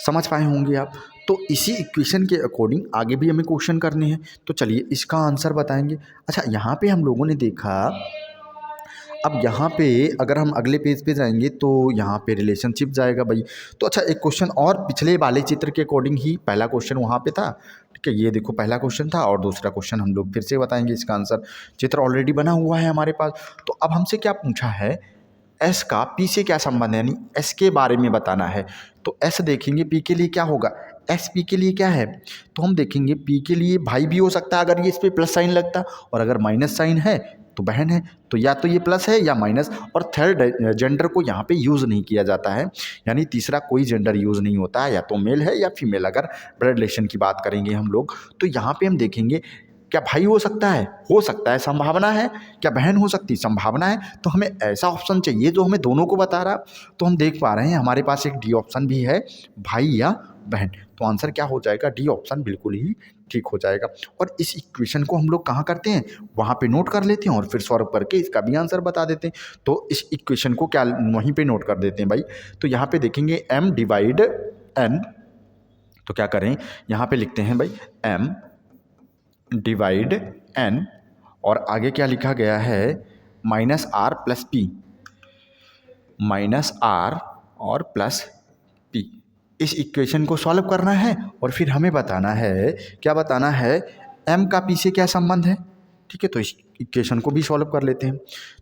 समझ पाए होंगे आप। तो इसी इक्वेशन के अकॉर्डिंग आगे भी हमें क्वेश्चन करने हैं, तो चलिए इसका आंसर बताएंगे। अच्छा, यहाँ पे हम लोगों ने देखा, अब यहाँ पे अगर हम अगले पेज पे जाएंगे तो यहाँ पे रिलेशनशिप जाएगा भाई। तो अच्छा, एक क्वेश्चन और पिछले वाले चित्र के अकॉर्डिंग ही, पहला क्वेश्चन वहाँ पे था, ठीक है, ये देखो पहला क्वेश्चन था, और दूसरा क्वेश्चन हम लोग फिर से बताएंगे इसका आंसर। चित्र ऑलरेडी बना हुआ है हमारे पास। तो अब हमसे क्या पूछा है, एस का पी से क्या संबंध है, यानी एस के बारे में बताना है। तो एस देखेंगे, पी के लिए क्या होगा, एस पी के लिए क्या है, तो हम देखेंगे पी के लिए भाई भी हो सकता है अगर ये इस पर प्लस साइन लगता, और अगर माइनस साइन है तो बहन है। तो या तो ये प्लस है या माइनस, और थर्ड जेंडर को यहाँ पे यूज़ नहीं किया जाता है, यानी तीसरा कोई जेंडर यूज़ नहीं होता है, या तो मेल है या फीमेल। अगर ब्लड रिलेशन की बात करेंगे हम लोग, तो यहाँ पे हम देखेंगे क्या भाई हो सकता है संभावना है, क्या बहन हो सकती है, संभावना है। तो हमें ऐसा ऑप्शन चाहिए जो हमें दोनों को बता रहा। तो हम देख पा रहे हैं हमारे पास एक डी ऑप्शन भी है, भाई या बहन। तो आंसर क्या हो जाएगा, डी ऑप्शन बिल्कुल ही ठीक हो जाएगा। और इस इक्वेशन को हम लोग कहाँ करते हैं, वहाँ पे नोट कर लेते हैं और फिर सॉल्व करके इसका भी आंसर बता देते हैं। तो इस इक्वेशन को क्या वहीं पे नोट कर देते हैं भाई। तो यहाँ पे देखेंगे m डिवाइड n, तो क्या करें, यहाँ पे लिखते हैं भाई m डिवाइड n, और आगे क्या लिखा गया है, minus R plus P, minus R और प्लस पी। इस इक्वेशन को सॉल्व करना है और फिर हमें बताना है, क्या बताना है, m का p से क्या संबंध है, ठीक है। तो इस इक्वेशन को भी सॉल्व कर लेते हैं।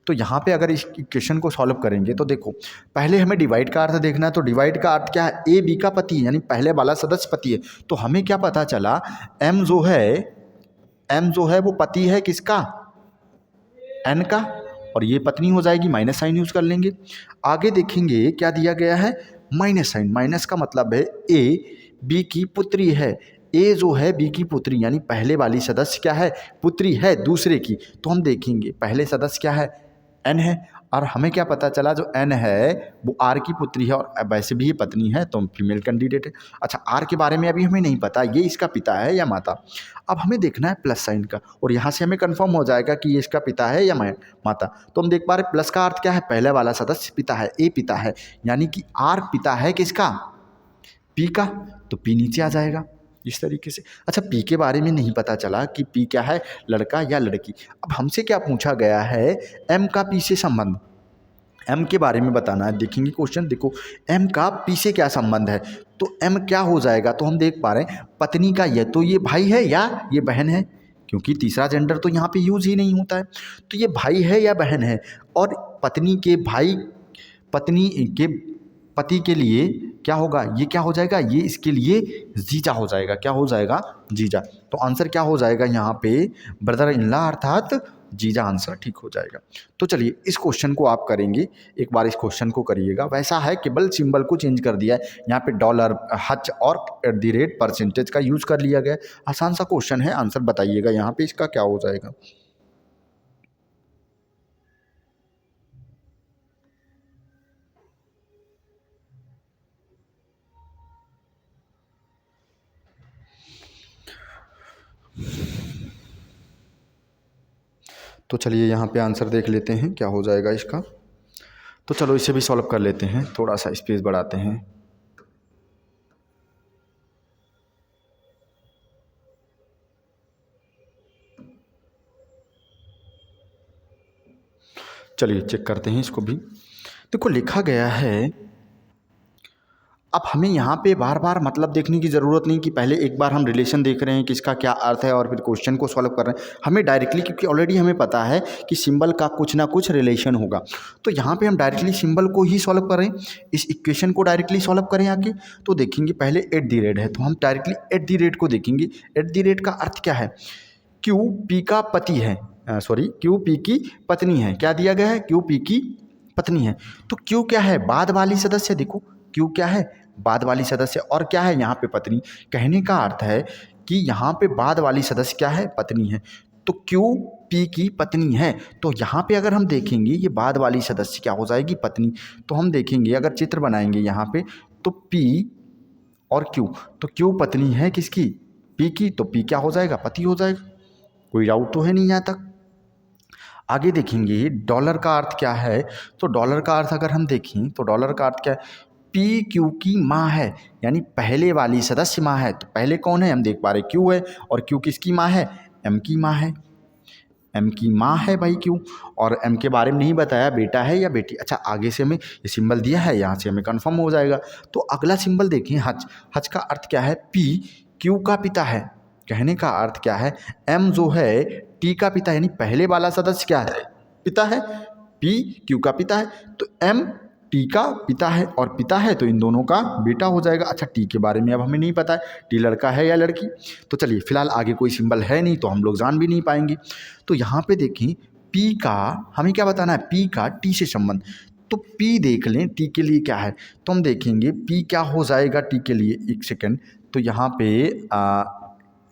तो यहाँ पे अगर इस इक्वेशन को सॉल्व करेंगे तो देखो, पहले हमें डिवाइड का अर्थ देखना है। तो डिवाइड का अर्थ क्या है, ए बी का पति, यानी पहले वाला सदस्य पति है। तो हमें क्या पता चला, m जो है वो पति है किसका, n का, और ये पत्नी हो जाएगी, माइनस साइन यूज कर लेंगे। आगे देखेंगे क्या दिया गया है, माइनस साइन। माइनस का मतलब है ए बी की पुत्री है, ए जो है बी की पुत्री, यानी पहले वाली सदस्य क्या है, पुत्री है दूसरे की। तो हम देखेंगे पहले सदस्य क्या है, एन है, और हमें क्या पता चला जो एन है वो आर की पुत्री है और वैसे भी ये पत्नी है तो फीमेल कैंडिडेट है। अच्छा, आर के बारे में अभी हमें नहीं पता ये इसका पिता है या माता। अब हमें देखना है प्लस साइन का, और यहाँ से हमें कंफर्म हो जाएगा कि ये इसका पिता है या माता। तो हम देख पा रहे प्लस का अर्थ क्या है, पहले वाला सदस्य पिता है, ए पिता है, यानी कि आर पिता है किसका, पी का, तो पी नीचे आ जाएगा इस तरीके से। अच्छा, पी के बारे में नहीं पता चला कि पी क्या है, लड़का या लड़की। अब हमसे क्या पूछा गया है, एम का पी से संबंध, एम के बारे में बताना है। देखेंगे क्वेश्चन, देखो एम का पी से क्या संबंध है, तो एम क्या हो जाएगा, तो हम देख पा रहे हैं पत्नी का ये, तो ये भाई है या ये बहन है, क्योंकि तीसरा जेंडर तो यहाँ पे यूज ही नहीं होता है। तो ये भाई है या बहन है, और पत्नी के भाई, पत्नी के पति के लिए क्या होगा, ये क्या हो जाएगा, ये इसके लिए जीजा हो जाएगा। क्या हो जाएगा, जीजा। तो आंसर क्या हो जाएगा यहाँ पे, ब्रदर इन लॉ अर्थात जीजा आंसर ठीक हो जाएगा। तो चलिए इस क्वेश्चन को आप करेंगे, एक बार इस क्वेश्चन को करिएगा। वैसा है, केवल सिंबल को चेंज कर दिया है, यहाँ पे डॉलर, हच और @ परसेंटेज का यूज़ कर लिया गया। आसान सा क्वेश्चन है, आंसर बताइएगा यहाँ पे इसका क्या हो जाएगा। तो चलिए यहाँ पे आंसर देख लेते हैं क्या हो जाएगा इसका। तो चलो इसे भी सॉल्व कर लेते हैं, थोड़ा सा स्पेस बढ़ाते हैं। चलिए चेक करते हैं इसको भी। देखो लिखा गया है, अब हमें यहाँ पे बार बार मतलब देखने की ज़रूरत नहीं कि पहले एक बार हम रिलेशन देख रहे हैं कि इसका क्या अर्थ है और फिर क्वेश्चन को सॉल्व कर रहे हैं। हमें डायरेक्टली, क्योंकि ऑलरेडी हमें पता है कि सिंबल का कुछ ना कुछ रिलेशन होगा, तो यहाँ पे हम डायरेक्टली सिंबल को ही सॉल्व करें, इस इक्वेशन को डायरेक्टली सॉल्व करें आगे। तो देखेंगे पहले @ है, तो हम डायरेक्टली @ को देखेंगे। @ का अर्थ क्या है, क्यू पी का पति है, क्यू पी की पत्नी है। क्या दिया गया है, क्यू पी की पत्नी है। तो क्यू क्या है, बाद वाली सदस्य। देखो क्यू क्या है, बाद वाली सदस्य, और क्या है यहाँ पे पत्नी। कहने का अर्थ है कि यहाँ पे बाद वाली सदस्य क्या है, पत्नी है। तो क्यू पी की पत्नी है, तो यहाँ पे अगर हम देखेंगे ये बाद वाली सदस्य क्या हो जाएगी, पत्नी। तो हम देखेंगे अगर चित्र बनाएंगे यहाँ पे, तो पी और क्यू, तो क्यू पत्नी है किसकी, पी की, तो पी क्या हो जाएगा, पति हो जाएगा। कोई डाउट तो है नहीं यहाँ तक। आगे देखेंगे डॉलर का अर्थ क्या है, तो डॉलर का अर्थ अगर हम देखें तो डॉलर का अर्थ क्या है, पी क्यू की माँ है, यानी पहले वाली सदस्य माँ है। तो पहले कौन है, हम देख पा रहे क्यू है, और क्यू किसकी माँ है, एम की माँ है, एम की माँ है भाई क्यू। और एम के बारे में नहीं बताया बेटा है या बेटी। अच्छा, आगे से हमें ये सिंबल दिया है, यहाँ से हमें कंफर्म हो जाएगा। तो अगला सिंबल देखें, हच। हच का अर्थ क्या है, पी क्यू का पिता है। कहने का अर्थ क्या है, एम जो है टी का पिता, यानी पहले वाला सदस्य क्या है, पिता है, पी क्यू का पिता है, तो एम टी का पिता है, और पिता है तो इन दोनों का बेटा हो जाएगा। अच्छा, टी के बारे में अब हमें नहीं पता है, टी लड़का है या लड़की। तो चलिए फिलहाल आगे कोई सिंबल है नहीं तो हम लोग जान भी नहीं पाएंगे। तो यहाँ पे देखें पी का हमें क्या बताना है, पी का टी से संबंध। तो पी देख लें टी के लिए क्या है, तो हम देखेंगे पी क्या हो जाएगा टी के लिए, एक सेकेंड। तो यहाँ पे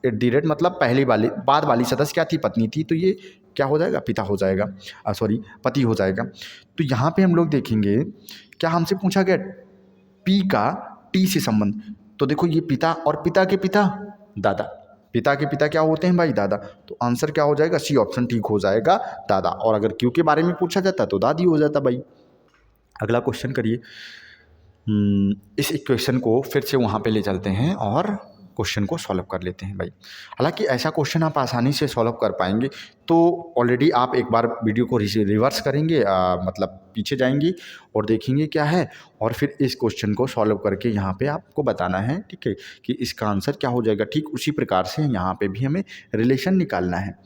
@ मतलब पहली वाली, बाद वाली सदस्य क्या थी, पत्नी थी, तो ये क्या हो जाएगा, पिता हो जाएगा, पति हो जाएगा। तो यहाँ पे हम लोग देखेंगे क्या हमसे पूछा गया, पी का टी से संबंध। तो देखो ये पिता, और पिता के पिता दादा, पिता के पिता क्या होते हैं भाई, दादा। तो आंसर क्या हो जाएगा, सी ऑप्शन ठीक हो जाएगा, दादा। और अगर क्यू के बारे में पूछा जाता तो दादी हो जाता भाई। अगला क्वेश्चन करिए। इस इक्वेशन को फिर से वहाँ पे ले चलते हैं और क्वेश्चन को सॉल्व कर लेते हैं भाई। हालांकि ऐसा क्वेश्चन आप आसानी से सॉल्व कर पाएंगे, तो ऑलरेडी आप एक बार वीडियो को रिवर्स करेंगे, मतलब पीछे जाएंगे और देखेंगे क्या है, और फिर इस क्वेश्चन को सॉल्व करके यहाँ पे आपको बताना है, ठीक है, कि इसका आंसर क्या हो जाएगा। ठीक उसी प्रकार से यहाँ पे भी हमें रिलेशन निकालना है।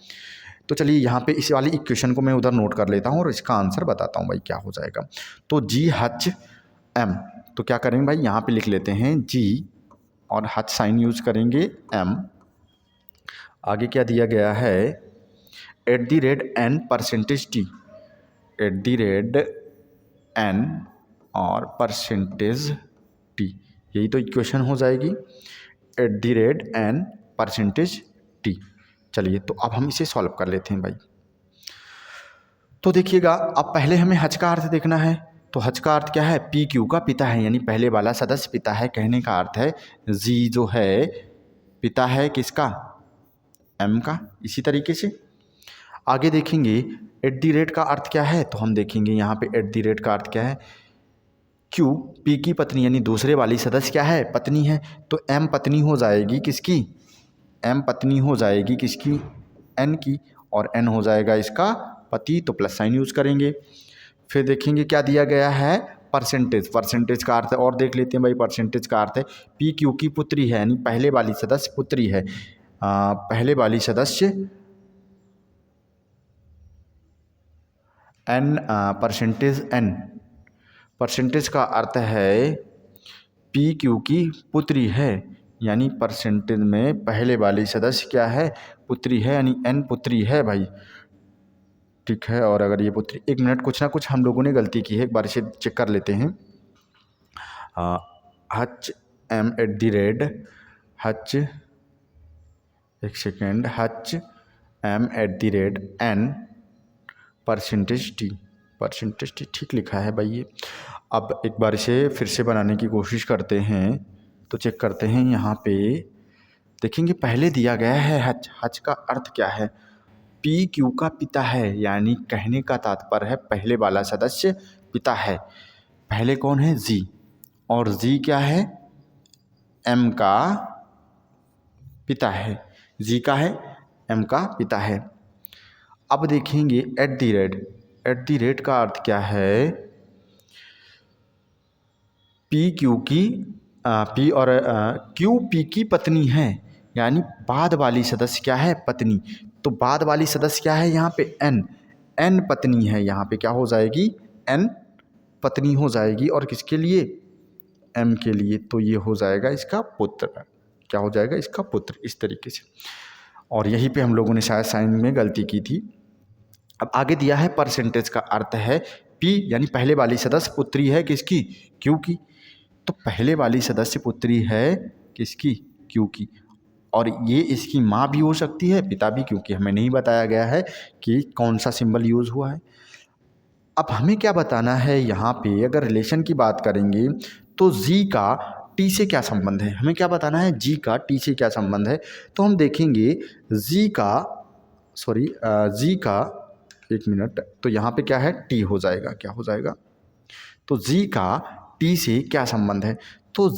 तो चलिए यहाँ पे इस वाली इक्वेशन को मैं उधर नोट कर लेता हूँ और इसका आंसर बताता हूँ भाई क्या हो जाएगा। तो जी हच एम, तो क्या करेंगे भाई, यहाँ पे लिख लेते हैं जी और हच साइन यूज करेंगे एम। आगे क्या दिया गया है, @n परसेंटेज टी, @n और परसेंटेज टी, यही तो इक्वेशन हो जाएगी। n percentage t। चलिए तो अब हम इसे सॉल्व कर लेते हैं भाई। तो देखिएगा, अब पहले हमें हच का अर्थ देखना है। तो हच का अर्थ क्या है? पी क्यू का पिता है, यानी पहले वाला सदस्य पिता है। कहने का अर्थ है जी जो है पिता है किसका? एम का। इसी तरीके से आगे देखेंगे एट दी रेट का अर्थ क्या है। तो हम देखेंगे यहाँ पे एट दी रेट का अर्थ क्या है? क्यू पी की पत्नी, यानी दूसरे वाली सदस्य क्या है? पत्नी है। तो एम पत्नी हो जाएगी किसकी? एम पत्नी हो जाएगी किसकी? एन की। और एन हो जाएगा इसका पति, तो प्लस साइन यूज करेंगे। फिर देखेंगे क्या दिया गया है? परसेंटेज। परसेंटेज का अर्थ और देख लेते हैं भाई। परसेंटेज का अर्थ है पी क्यू की पुत्री है, यानी पहले वाली सदस्य पुत्री है। पहले वाली सदस्य एन परसेंटेज एन। परसेंटेज का अर्थ है पी क्यू की पुत्री है, यानी परसेंटेज में पहले वाली सदस्य क्या है? पुत्री है, यानी एन पुत्री है भाई। ठीक है। और अगर ये पुत्री, एक मिनट, कुछ ना कुछ हम लोगों ने गलती की है, एक बार इसे चेक कर लेते हैं। Hutch M at the rate hutch, एक second, hutch M at the rate N percentage T. Percentage T ठीक लिखा है भाई ये। अब एक बार इसे फिर से बनाने की कोशिश करते हैं। तो चेक करते हैं, यहाँ पे देखेंगे पहले दिया गया है हच। हच का अर्थ क्या है? पी क्यू का पिता है, यानी कहने का तात्पर्य है पहले वाला सदस्य पिता है। पहले कौन है? जी। और जी क्या है? एम का पिता है। जी का है, एम का पिता है। अब देखेंगे eight the rate. Eight the rate का अर्थ क्या है? पी क्यू की पी और क्यू पी की पत्नी है, यानी बाद वाली सदस्य क्या है? पत्नी। तो बाद वाली सदस्य क्या है यहाँ पे? एन। एन पत्नी है, यहाँ पे क्या हो जाएगी? एन पत्नी हो जाएगी। और किसके लिए? एम के लिए। तो ये हो जाएगा इसका पुत्र। क्या हो जाएगा? इसका पुत्र। इस तरीके से। और यहीं पे हम लोगों ने शायद साइन में गलती की थी। अब आगे दिया है परसेंटेज का अर्थ है पी, यानी पहले वाली सदस्य पुत्री है किसकी? क्यू की। तो पहले वाली सदस्य पुत्री है किसकी? क्यू की। और ये इसकी माँ भी हो सकती है, पिता भी, क्योंकि हमें नहीं बताया गया है कि कौन सा सिंबल यूज़ हुआ है। अब हमें क्या बताना है यहाँ पे? अगर रिलेशन की बात करेंगे तो जी का टी से क्या संबंध है? हमें क्या बताना है? जी का टी से क्या संबंध है? तो हम देखेंगे जी का, जी का, एक मिनट, तो यहाँ पे क्या है? टी हो जाएगा। क्या हो जाएगा? तो जी का टी से क्या संबंध है? तो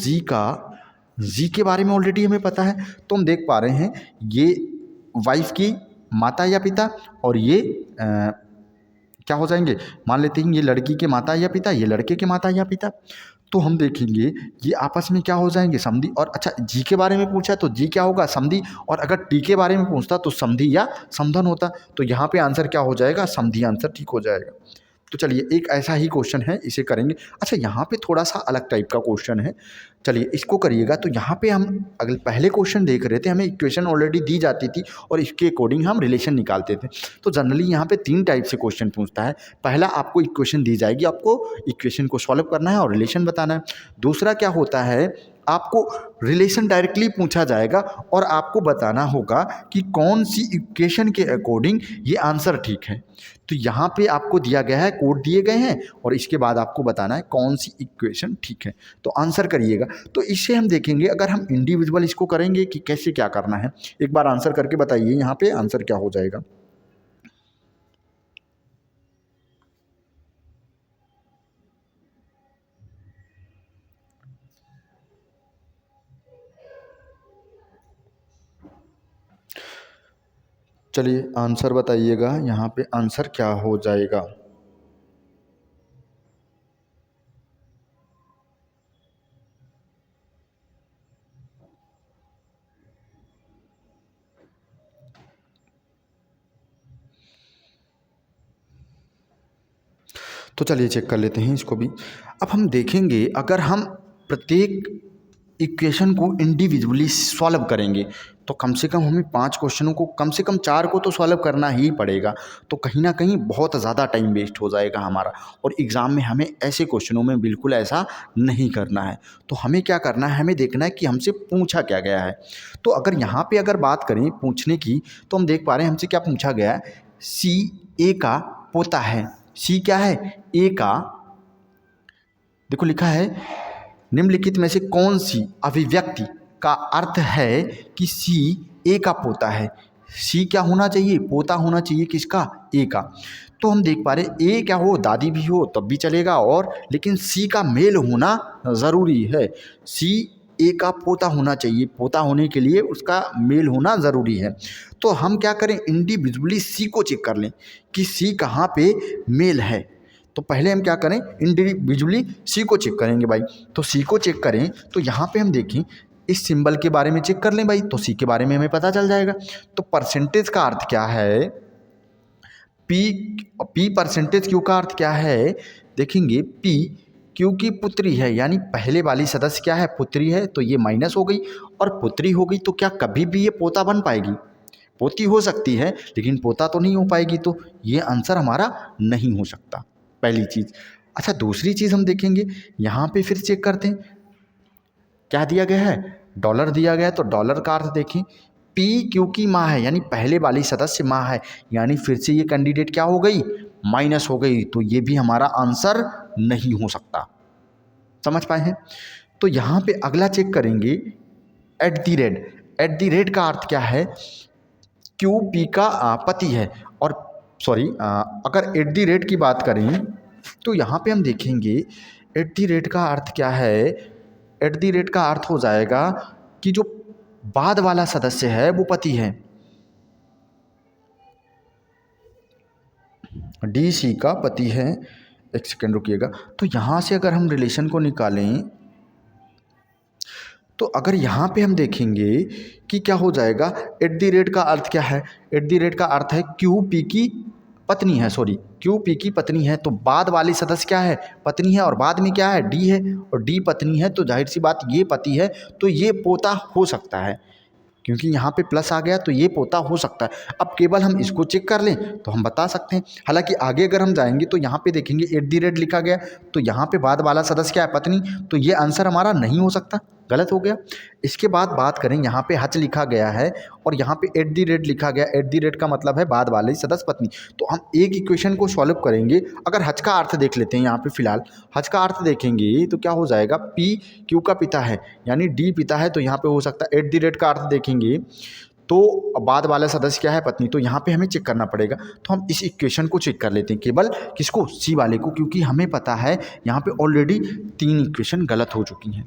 जी के बारे में ऑलरेडी हमें पता है। तो हम देख पा रहे हैं ये वाइफ की माता या पिता, और ये क्या हो जाएंगे? मान लेते हैं ये लड़की के माता या पिता, ये लड़के के माता या पिता। तो हम देखेंगे ये आपस में क्या हो जाएंगे? समधी। और अच्छा, जी के बारे में पूछा तो जी क्या होगा? समधी। और अगर टी के बारे में पूछता तो समधी या समधन होता। तो यहाँ पे आंसर क्या हो जाएगा? समधी आंसर ठीक हो जाएगा। तो चलिए एक ऐसा ही क्वेश्चन है, इसे करेंगे। अच्छा, यहाँ पे थोड़ा सा अलग टाइप का क्वेश्चन है, चलिए इसको करिएगा। तो यहाँ पे हम अगले पहले क्वेश्चन देख रहे थे, हमें इक्वेशन ऑलरेडी दी जाती थी और इसके अकॉर्डिंग हम रिलेशन निकालते थे। तो जनरली यहाँ पे 3 टाइप से क्वेश्चन पूछता है। पहला, आपको इक्वेशन दी जाएगी, आपको इक्वेशन को सॉल्व करना है और रिलेशन बताना है। दूसरा क्या होता है, आपको रिलेशन डायरेक्टली पूछा जाएगा और आपको बताना होगा कि कौन सी इक्वेशन के अकॉर्डिंग ये आंसर ठीक है। तो यहाँ पे आपको दिया गया है, कोड दिए गए हैं, और इसके बाद आपको बताना है कौन सी इक्वेशन ठीक है। तो आंसर करिएगा। तो इससे हम देखेंगे अगर हम इंडिविजुअल इसको करेंगे कि कैसे क्या करना है। एक बार आंसर करके बताइए यहाँ पे आंसर क्या हो जाएगा। चलिए आंसर बताइएगा, यहाँ पे आंसर क्या हो जाएगा। तो चलिए चेक कर लेते हैं इसको भी। अब हम देखेंगे अगर हम प्रत्येक इक्वेशन को इंडिविजुअली सॉल्व करेंगे तो कम से कम हमें 5 क्वेश्चनों को, कम से कम 4 को तो सॉल्व करना ही पड़ेगा। तो कहीं ना कहीं बहुत ज़्यादा टाइम वेस्ट हो जाएगा हमारा, और एग्ज़ाम में हमें ऐसे क्वेश्चनों में बिल्कुल ऐसा नहीं करना है। तो हमें क्या करना है, हमें देखना है कि हमसे पूछा क्या गया है। तो अगर यहाँ पे अगर बात करें पूछने की, तो हम देख पा रहे हैं हमसे क्या पूछा गया है, सी ए का पोता है। सी क्या है, ए का, देखो लिखा है निम्नलिखित में से कौन सी अभिव्यक्ति का अर्थ है कि सी ए का पोता है। सी क्या होना चाहिए, पोता होना चाहिए किसका, ए का। तो हम देख पा रहे ए क्या हो, दादी भी हो तब भी चलेगा, और लेकिन सी का मेल होना ज़रूरी है। सी ए का पोता होना चाहिए, पोता होने के लिए उसका मेल होना ज़रूरी है। तो हम क्या करें, इंडिविजुअली सी को चेक कर लें कि सी कहाँ पे मेल है। तो पहले हम क्या करें, इंडिविजुअली सी को चेक करेंगे भाई। तो सी को चेक करें तो यहाँ पे हम देखें, इस सिंबल के बारे में चेक कर लें भाई, तो सी के बारे में हमें पता चल जाएगा। तो परसेंटेज का अर्थ क्या है, पी परसेंटेज क्यू का अर्थ क्या है, देखेंगे पी क्यू की पुत्री है, यानी पहले वाली सदस्य क्या है, पुत्री है, तो ये माइनस हो गई, और पुत्री हो गई तो क्या कभी भी ये पोता बन पाएगी, पोती हो सकती है लेकिन पोता तो नहीं हो पाएगी। तो ये आंसर हमारा नहीं हो सकता, पहली चीज़। अच्छा, दूसरी चीज़ हम देखेंगे, यहाँ पे फिर चेक करते हैं क्या दिया गया है, डॉलर दिया गया है। तो डॉलर का अर्थ देखें, पी क्यू की माँ है, यानी पहले वाली सदस्य माँ है, यानी फिर से ये कैंडिडेट क्या हो गई, माइनस हो गई। तो ये भी हमारा आंसर नहीं हो सकता। समझ पाए हैं। तो यहाँ पे अगला चेक करेंगे, eight the rate. Eight the rate का अर्थ क्या है, क्यू पी का पति है, और सॉरी अगर एट दी रेट की बात करें तो यहाँ पे हम देखेंगे एट दी रेट का अर्थ क्या है। एट दी रेट का अर्थ हो जाएगा कि जो बाद वाला सदस्य है वो पति है, डी सी का पति है। एक सेकेंड रुकिएगा। तो यहाँ से अगर हम रिलेशन को निकालें तो अगर यहाँ पे हम देखेंगे कि क्या हो जाएगा, एट दी रेट का अर्थ क्या है, एट दी रेट का अर्थ है क्यू पी की पत्नी है, सॉरी क्यू पी की पत्नी है। तो बाद वाली सदस्य क्या है, पत्नी है, और बाद में क्या है, डी है, और डी पत्नी है, तो जाहिर सी बात ये पति है, तो ये पोता हो सकता है, क्योंकि यहाँ पे प्लस आ गया तो ये पोता हो सकता है। अब केवल हम इसको चेक कर लें तो हम बता सकते हैं। हालांकि आगे अगर हम जाएंगे तो यहाँ पे देखेंगे एट दी रेट लिखा गया, तो यहाँ पे बाद वाला सदस्य क्या है, पत्नी, तो ये आंसर हमारा नहीं हो सकता, गलत हो गया। इसके बाद बात करें, यहाँ पे हच लिखा गया है और यहाँ पे एट दी रेट लिखा गया। एट दी रेट का मतलब है बाद वाले सदस्य पत्नी। तो हम एक इक्वेशन को सॉल्व करेंगे। अगर हच का अर्थ देख लेते हैं, यहाँ पे फिलहाल हच का अर्थ देखेंगे तो क्या हो जाएगा, पी क्यू का पिता है, यानी डी पिता है, तो यहाँ पे हो सकता है। एट दी रेट का अर्थ देखेंगे तो बाद वाला सदस्य क्या है, पत्नी, तो यहाँ पे हमें चेक करना पड़ेगा। तो हम इस इक्वेशन को चेक कर लेते हैं, केवल किसको, सी वाले को, क्योंकि हमें पता है यहाँ पे ऑलरेडी 3 इक्वेशन गलत हो चुकी हैं।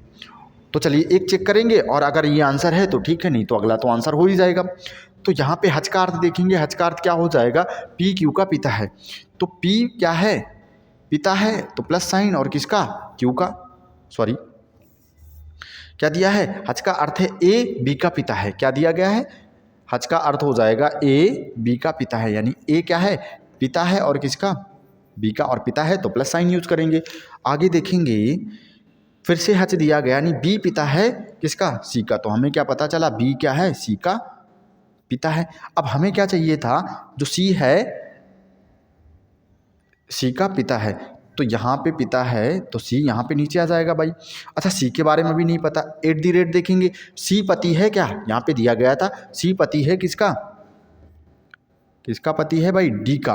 तो चलिए एक चेक करेंगे, और अगर ये आंसर है तो ठीक है, नहीं तो अगला तो आंसर हो ही जाएगा। तो यहाँ पे हच का अर्थ देखेंगे, हच का अर्थ क्या हो जाएगा, पी क्यू का पिता है। तो पी क्या है, पिता है, तो प्लस साइन, और किसका, क्यू का, सॉरी क्या दिया है, हच का अर्थ है ए बी का पिता है। क्या दिया गया है, हच का अर्थ हो जाएगा ए बी का पिता है, यानी ए क्या है, पिता है, और किसका, बी का, और पिता है तो प्लस साइन यूज करेंगे। आगे देखेंगे फिर से हच दिया गया, यानी बी पिता है किसका, सी का। तो हमें क्या पता चला, बी क्या है, सी का पिता है। अब हमें क्या चाहिए था, जो सी है सी का पिता है, तो यहाँ पे पिता है तो सी यहाँ पे नीचे आ जाएगा भाई। अच्छा, सी के बारे में भी नहीं पता, एट दी रेट देखेंगे, सी पति है क्या, यहाँ पे दिया गया था, सी पति है किसका, किसका पति है भाई, डी का,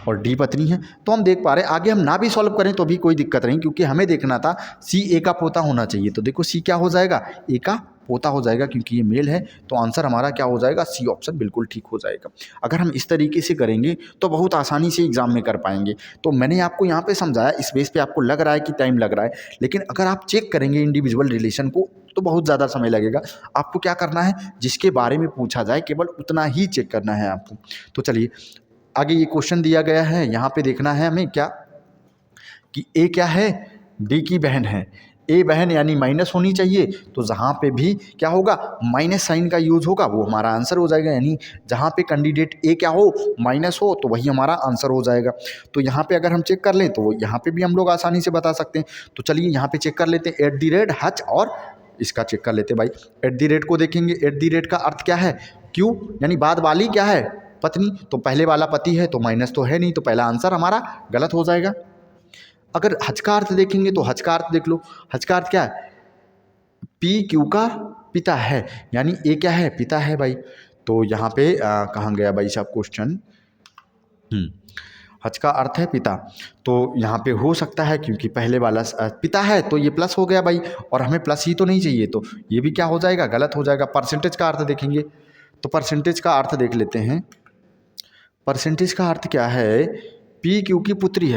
और डी पत्नी है। तो हम देख पा रहे हैं, आगे हम ना भी सॉल्व करें तो भी कोई दिक्कत नहीं, क्योंकि हमें देखना था सी ए का पोता होना चाहिए। तो देखो सी क्या हो जाएगा, ए का पोता हो जाएगा, क्योंकि ये मेल है, तो आंसर हमारा क्या हो जाएगा, सी ऑप्शन बिल्कुल ठीक हो जाएगा। अगर हम इस तरीके से करेंगे तो बहुत आसानी से एग्जाम में कर पाएंगे। तो मैंने आपको यहाँ पे समझाया, इस बेस पे आपको लग रहा है कि टाइम लग रहा है, लेकिन अगर आप चेक करेंगे इंडिविजुअल रिलेशन को तो बहुत ज़्यादा समय लगेगा। आपको क्या करना है, जिसके बारे में पूछा जाए केवल उतना ही चेक करना है आपको। तो चलिए आगे ये क्वेश्चन दिया गया है, यहाँ पे देखना है हमें क्या, कि ए क्या है, डी की बहन है। ए बहन यानी माइनस होनी चाहिए, तो जहाँ पे भी क्या होगा, माइनस साइन का यूज होगा, वो हमारा आंसर हो जाएगा। यानी जहाँ पे कैंडिडेट ए क्या हो, माइनस हो, तो वही हमारा आंसर हो जाएगा। तो यहाँ पे अगर हम चेक कर लें तो यहाँ पे भी हम लोग आसानी से बता सकते हैं। तो चलिए यहाँ पे चेक कर लेते हैं, एट दी रेट हच और इसका चेक कर लेते भाई। एट द रेट को देखेंगे, एट द रेट का अर्थ क्या है, क्यू यानी बाद वाली क्या है, पत्नी, तो पहले वाला पति है तो माइनस तो है नहीं, तो पहला आंसर हमारा गलत हो जाएगा। अगर हज का अर्थ देखेंगे तो हज का अर्थ देख लो, हज का अर्थ क्या है, पी क्यू का पिता है, यानी ए क्या है, पिता है भाई। तो यहाँ पे कहाँ गया भाई साहब क्वेश्चन, हज का अर्थ है पिता, तो यहाँ पे हो सकता है क्योंकि पहले वाला पिता है तो ये प्लस हो गया भाई, और हमें प्लस ही तो नहीं चाहिए, तो ये भी क्या हो जाएगा, गलत हो जाएगा। परसेंटेज का अर्थ देखेंगे तो परसेंटेज का अर्थ देख लेते हैं। परसेंटेज का अर्थ क्या है, पी क्यू की पुत्री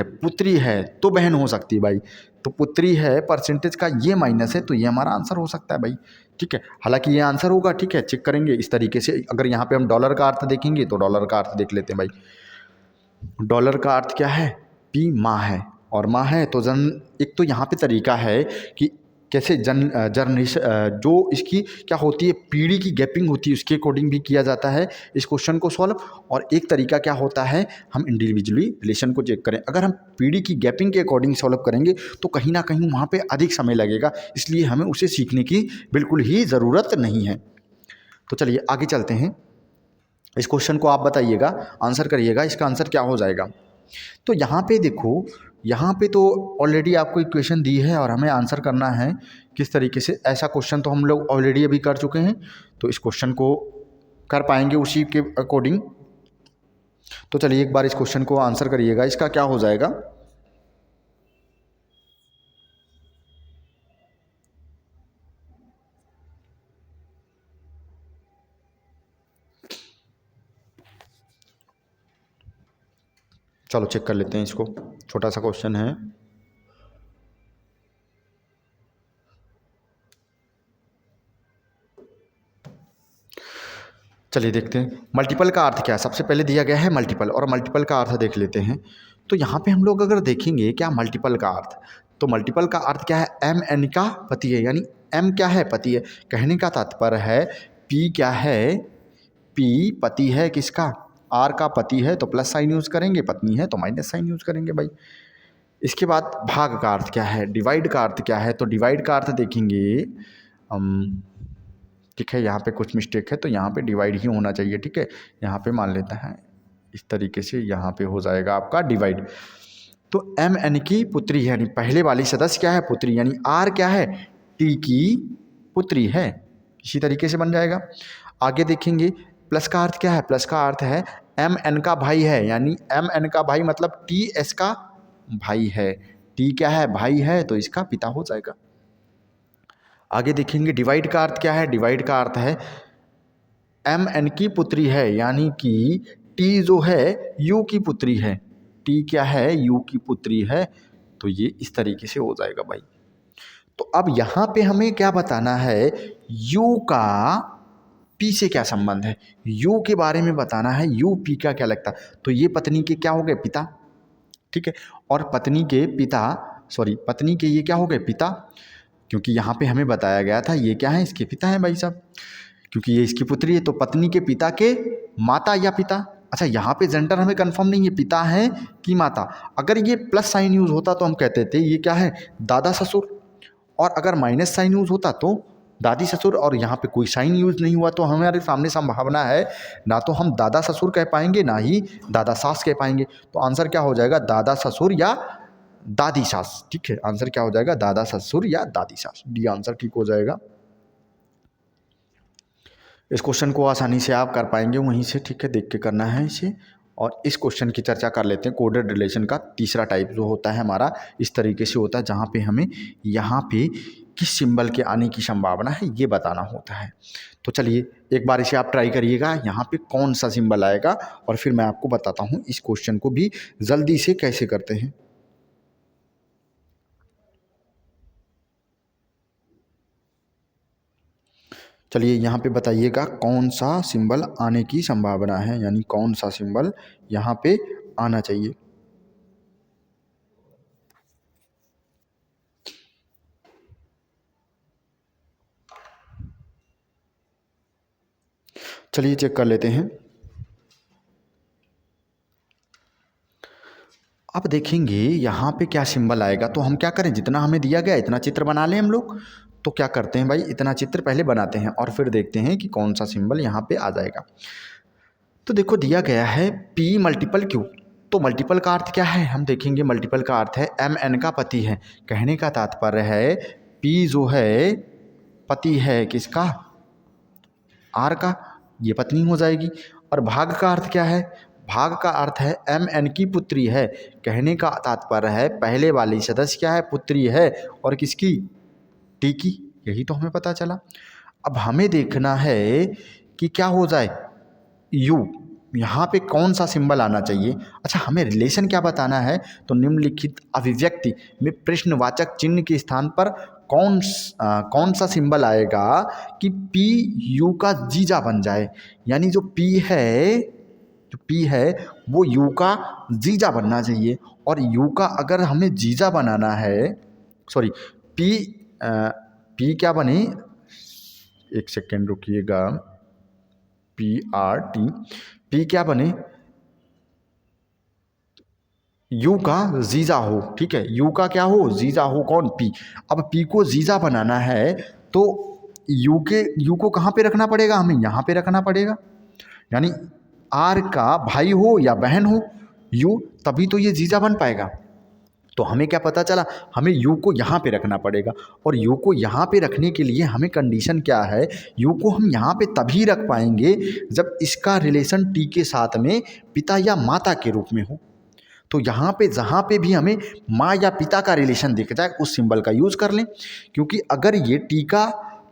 है तो बहन हो सकती है भाई, तो पुत्री है, परसेंटेज का ये माइनस है, तो ये हमारा आंसर हो सकता है भाई। ठीक है, हालांकि ये आंसर होगा, ठीक है, चेक करेंगे इस तरीके से। अगर यहाँ पे हम डॉलर का अर्थ देखेंगे तो डॉलर का अर्थ देख लेते हैं भाई। डॉलर का अर्थ क्या है, पी माँ है, और माँ है तो एक तो यहाँ पे तरीका है कि कैसे जनरेशन जो इसकी क्या होती है, पीढ़ी की गैपिंग होती है, उसके अकॉर्डिंग भी किया जाता है इस क्वेश्चन को सॉल्व। और एक तरीका क्या होता है, हम इंडिविजुअली रिलेशन को चेक करें। अगर हम पीढ़ी की गैपिंग के अकॉर्डिंग सॉल्व करेंगे तो कहीं ना कहीं वहाँ पे अधिक समय लगेगा, इसलिए हमें उसे सीखने की बिल्कुल ही ज़रूरत नहीं है। तो चलिए आगे चलते हैं। इस क्वेश्चन को आप बताइएगा, आंसर करिएगा, इसका आंसर क्या हो जाएगा। तो यहाँ पे देखो, यहाँ पे तो ऑलरेडी आपको इक्वेशन दी है और हमें आंसर करना है किस तरीके से। ऐसा क्वेश्चन तो हम लोग ऑलरेडी अभी कर चुके हैं, तो इस क्वेश्चन को कर पाएंगे उसी के अकॉर्डिंग। तो चलिए एक बार इस क्वेश्चन को आंसर करिएगा, इसका क्या हो जाएगा। चलो चेक कर लेते हैं इसको, छोटा सा क्वेश्चन है। चलिए देखते हैं मल्टीपल का अर्थ क्या है। सबसे पहले दिया गया है मल्टीपल, और मल्टीपल का अर्थ देख लेते हैं। तो यहाँ पे हम लोग अगर देखेंगे क्या मल्टीपल का अर्थ, तो मल्टीपल का अर्थ क्या है, एम एन का पति है, यानी एम क्या है, पति है। कहने का तात्पर्य है पी क्या है, पी पति है किसका, आर का पति है तो प्लस साइन यूज़ करेंगे, पत्नी है तो माइनस साइन यूज़ करेंगे भाई। इसके बाद भाग का अर्थ क्या है, डिवाइड का अर्थ क्या है, तो डिवाइड का अर्थ देखेंगे ठीक है, यहाँ पे कुछ मिस्टेक है तो यहाँ पे डिवाइड ही होना चाहिए। ठीक है, यहाँ पे मान लेता है इस तरीके से, यहाँ पे हो जाएगा आपका डिवाइड। तो एम एन की पुत्री है, यानी पहले वाली सदस्य क्या है, पुत्री, यानी आर क्या है, टी की पुत्री है, इसी तरीके से बन जाएगा। आगे देखेंगे प्लस का अर्थ क्या है, प्लस का अर्थ है एम एन का भाई है, यानी एम एन का भाई मतलब टी एस का भाई है, टी क्या है, भाई है, तो इसका पिता हो जाएगा। आगे देखेंगे डिवाइड का अर्थ क्या है, डिवाइड का अर्थ है एम एन की पुत्री है, यानी कि टी जो है यू की पुत्री है, टी क्या है, यू की पुत्री है, तो ये इस तरीके से हो जाएगा भाई। तो अब यहाँ पे हमें क्या बताना है, यू का पी से क्या संबंध है, यू के बारे में बताना है, यू पी का क्या लगता है। तो ये पत्नी के क्या हो गए, पिता। ठीक है, और पत्नी के पिता, सॉरी पत्नी के ये क्या हो गए, पिता, क्योंकि यहाँ पे हमें बताया गया था ये क्या है, इसके पिता हैं भाई साहब, क्योंकि ये इसकी पुत्री है, तो पत्नी के पिता के माता या पिता। अच्छा, यहाँ पे जेंडर हमें कंफर्म नहीं है, पिता है कि माता। अगर ये प्लस साइन यूज़ होता तो हम कहते थे ये क्या है, दादा ससुर, और अगर माइनस साइन यूज़ होता तो दादी ससुर, और यहाँ पे कोई साइन यूज़ नहीं हुआ तो हमारे सामने संभावना है ना तो हम दादा ससुर कह पाएंगे ना ही दादा सास कह पाएंगे। तो आंसर क्या हो जाएगा, दादा ससुर या दादी सास। ठीक है, आंसर क्या हो जाएगा, दादा ससुर या दादी सास, डी आंसर ठीक हो जाएगा। इस क्वेश्चन को आसानी से आप कर पाएंगे वहीं से, ठीक है, देख के करना है इसे। और इस क्वेश्चन की चर्चा कर लेते हैं। कोडेड रिलेशन का तीसरा टाइप जो होता है हमारा इस तरीके से होता है, जहाँ पे हमें यहाँ पे किस सिंबल के आने की संभावना है ये बताना होता है। तो चलिए एक बार इसे आप ट्राई करिएगा, यहाँ पे कौन सा सिंबल आएगा, और फिर मैं आपको बताता हूँ इस क्वेश्चन को भी जल्दी से कैसे करते हैं। चलिए यहाँ पे बताइएगा कौन सा सिंबल आने की संभावना है, यानी कौन सा सिंबल यहाँ पे आना चाहिए। चलिए चेक कर लेते हैं। अब देखेंगे यहाँ पे क्या सिंबल आएगा, तो हम क्या करें, जितना हमें दिया गया इतना चित्र बना लें हम लोग। तो क्या करते हैं भाई, इतना चित्र पहले बनाते हैं और फिर देखते हैं कि कौन सा सिंबल यहाँ पे आ जाएगा। तो देखो दिया गया है P मल्टीपल Q, तो मल्टीपल का अर्थ क्या है, हम देखेंगे मल्टीपल का अर्थ है MN का पति है। कहने का तात्पर्य है P जो है पति है किसका, R का, ये पत्नी हो जाएगी। और भाग का अर्थ क्या है, भाग का अर्थ है MN की पुत्री है। कहने का तात्पर्य है पहले वाली सदस्य क्या है, पुत्री है, और किसकी, T की। यही तो हमें पता चला। अब हमें देखना है कि क्या हो जाए, U, यहाँ पे कौन सा सिंबल आना चाहिए। अच्छा, हमें रिलेशन क्या बताना है, तो निम्नलिखित अभिव्यक्ति में प्रश्नवाचक चिन्ह के स्थान पर कौन सा सिंबल आएगा कि P U का जीजा बन जाए। यानी जो P है वो U का जीजा बनना चाहिए। और U का अगर हमें जीजा बनाना है, सॉरी P क्या बने, एक सेकेंड रुकिएगा, P क्या बने, U का जीजा हो। ठीक है, U का क्या हो, जीजा हो, कौन, P। अब P को जीजा बनाना है तो U को कहाँ पे रखना पड़ेगा, हमें यहाँ पे रखना पड़ेगा। यानी R का भाई हो या बहन हो U, तभी तो ये जीजा बन पाएगा। तो हमें क्या पता चला, हमें U को यहाँ पे रखना पड़ेगा। और U को यहाँ पे रखने के लिए हमें कंडीशन क्या है, U को हम यहाँ पे तभी रख पाएंगे जब इसका रिलेशन T के साथ में पिता या माता के रूप में हो। तो यहाँ पे जहाँ पे भी हमें माँ या पिता का रिलेशन दिख जाए उस सिंबल का यूज़ कर लें, क्योंकि अगर ये T का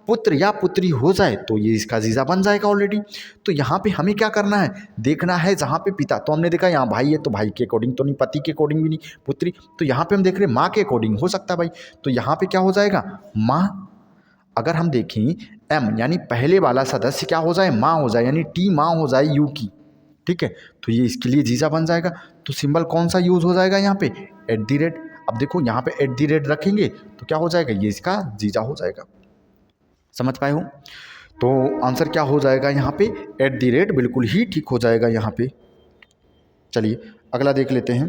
पुत्र या पुत्री हो जाए तो ये इसका जीजा बन जाएगा ऑलरेडी। तो यहाँ पे हमें क्या करना है, देखना है जहाँ पे पिता, तो हमने देखा यहाँ भाई है तो भाई के अकॉर्डिंग तो नहीं, पति के अकॉर्डिंग भी नहीं, पुत्री, तो यहाँ पे हम देख रहे हैं माँ के अकॉर्डिंग हो सकता है भाई। तो यहाँ पे क्या हो जाएगा, माँ। अगर हम देखें M यानी पहले वाला सदस्य क्या हो जाए, माँ हो जाए, यानी T माँ हो जाए U की। ठीक है, तो ये इसके लिए जीजा बन जाएगा। तो सिंबल कौन सा यूज़ हो जाएगा यहाँ पे, @ अब देखो यहाँ पे @ रखेंगे तो क्या हो जाएगा, ये इसका जीजा हो जाएगा। समझ पाए हो। तो आंसर क्या हो जाएगा यहाँ पे, @ बिल्कुल ही ठीक हो जाएगा यहाँ पे। चलिए अगला देख लेते हैं।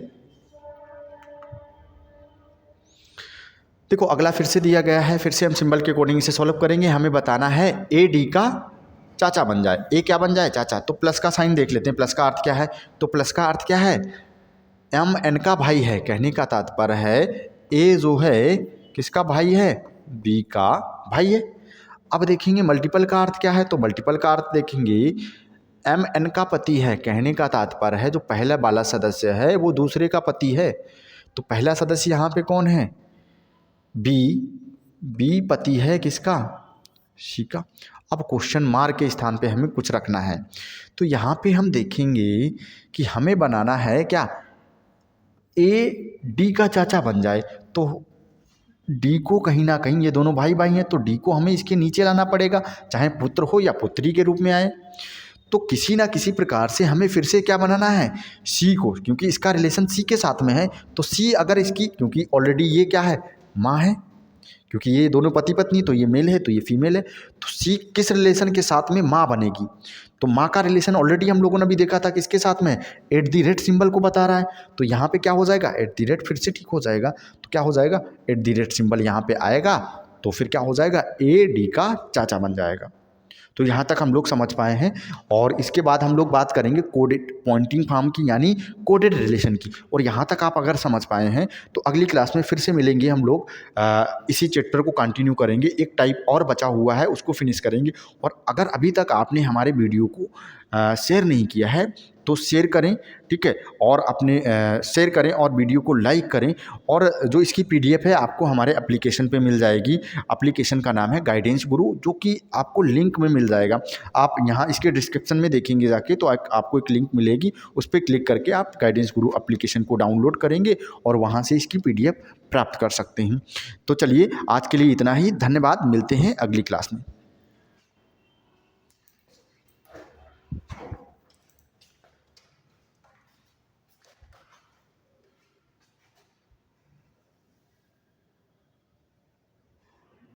देखो अगला फिर से दिया गया है, फिर से हम सिंबल के अकॉर्डिंग इसे सॉल्व करेंगे। हमें बताना है AD का चाचा बन जाए, A क्या बन जाए, चाचा। तो प्लस का साइन देख लेते हैं, प्लस का अर्थ क्या है, तो प्लस का अर्थ क्या है, MN का भाई है। कहने का तात्पर्य है A जो है किसका भाई है, B का भाई है। अब देखेंगे मल्टीपल का अर्थ क्या है, तो मल्टीपल का अर्थ देखेंगे MN का पति है। कहने का तात्पर्य है जो पहला वाला सदस्य है वो दूसरे का पति है। तो पहला सदस्य यहाँ पे कौन है, B पति है किसका, C का। अब क्वेश्चन मार्क के स्थान पे हमें कुछ रखना है। तो यहाँ पे हम देखेंगे कि हमें बनाना है क्या, D का चाचा बन जाए। तो D को कहीं ना कहीं, ये दोनों भाई भाई हैं तो D को हमें इसके नीचे लाना पड़ेगा, चाहे पुत्र हो या पुत्री के रूप में आए। तो किसी ना किसी प्रकार से हमें फिर से क्या बनाना है, C को, क्योंकि इसका रिलेशन C के साथ में है। तो C अगर इसकी, क्योंकि ऑलरेडी ये क्या है, माँ है, क्योंकि ये दोनों पति पत्नी, तो ये मेल है तो ये फीमेल है। तो C किस रिलेशन के साथ में माँ बनेगी, तो माँ का रिलेशन ऑलरेडी हम लोगों ने भी देखा था किसके साथ में, @ सिंबल को बता रहा है। तो यहाँ पे क्या हो जाएगा, @ फिर से ठीक हो जाएगा। तो क्या हो जाएगा, @ सिंबल यहाँ पे आएगा तो फिर क्या हो जाएगा, AD का चाचा बन जाएगा। तो यहाँ तक हम लोग समझ पाए हैं। और इसके बाद हम लोग बात करेंगे कोडेड पॉइंटिंग फॉर्म की, यानी कोडेड रिलेशन की। और यहाँ तक आप अगर समझ पाए हैं तो अगली क्लास में फिर से मिलेंगे हम लोग, इसी चैप्टर को कंटिन्यू करेंगे। एक टाइप और बचा हुआ है उसको फिनिश करेंगे। और अगर अभी तक आपने हमारे वीडियो को शेयर नहीं किया है तो शेयर करें, ठीक है, और अपने शेयर करें और वीडियो को लाइक करें। और जो इसकी PDF है आपको हमारे एप्लीकेशन पे मिल जाएगी। एप्लीकेशन का नाम है गाइडेंस गुरु, जो कि आपको लिंक में मिल जाएगा। आप यहाँ इसके डिस्क्रिप्शन में देखेंगे जाके तो आपको एक लिंक मिलेगी, उस पर क्लिक करके आप गाइडेंस गुरु एप्लीकेशन को डाउनलोड करेंगे और वहाँ से इसकी PDF प्राप्त कर सकते हैं। तो चलिए आज के लिए इतना ही, धन्यवाद, मिलते हैं अगली क्लास में।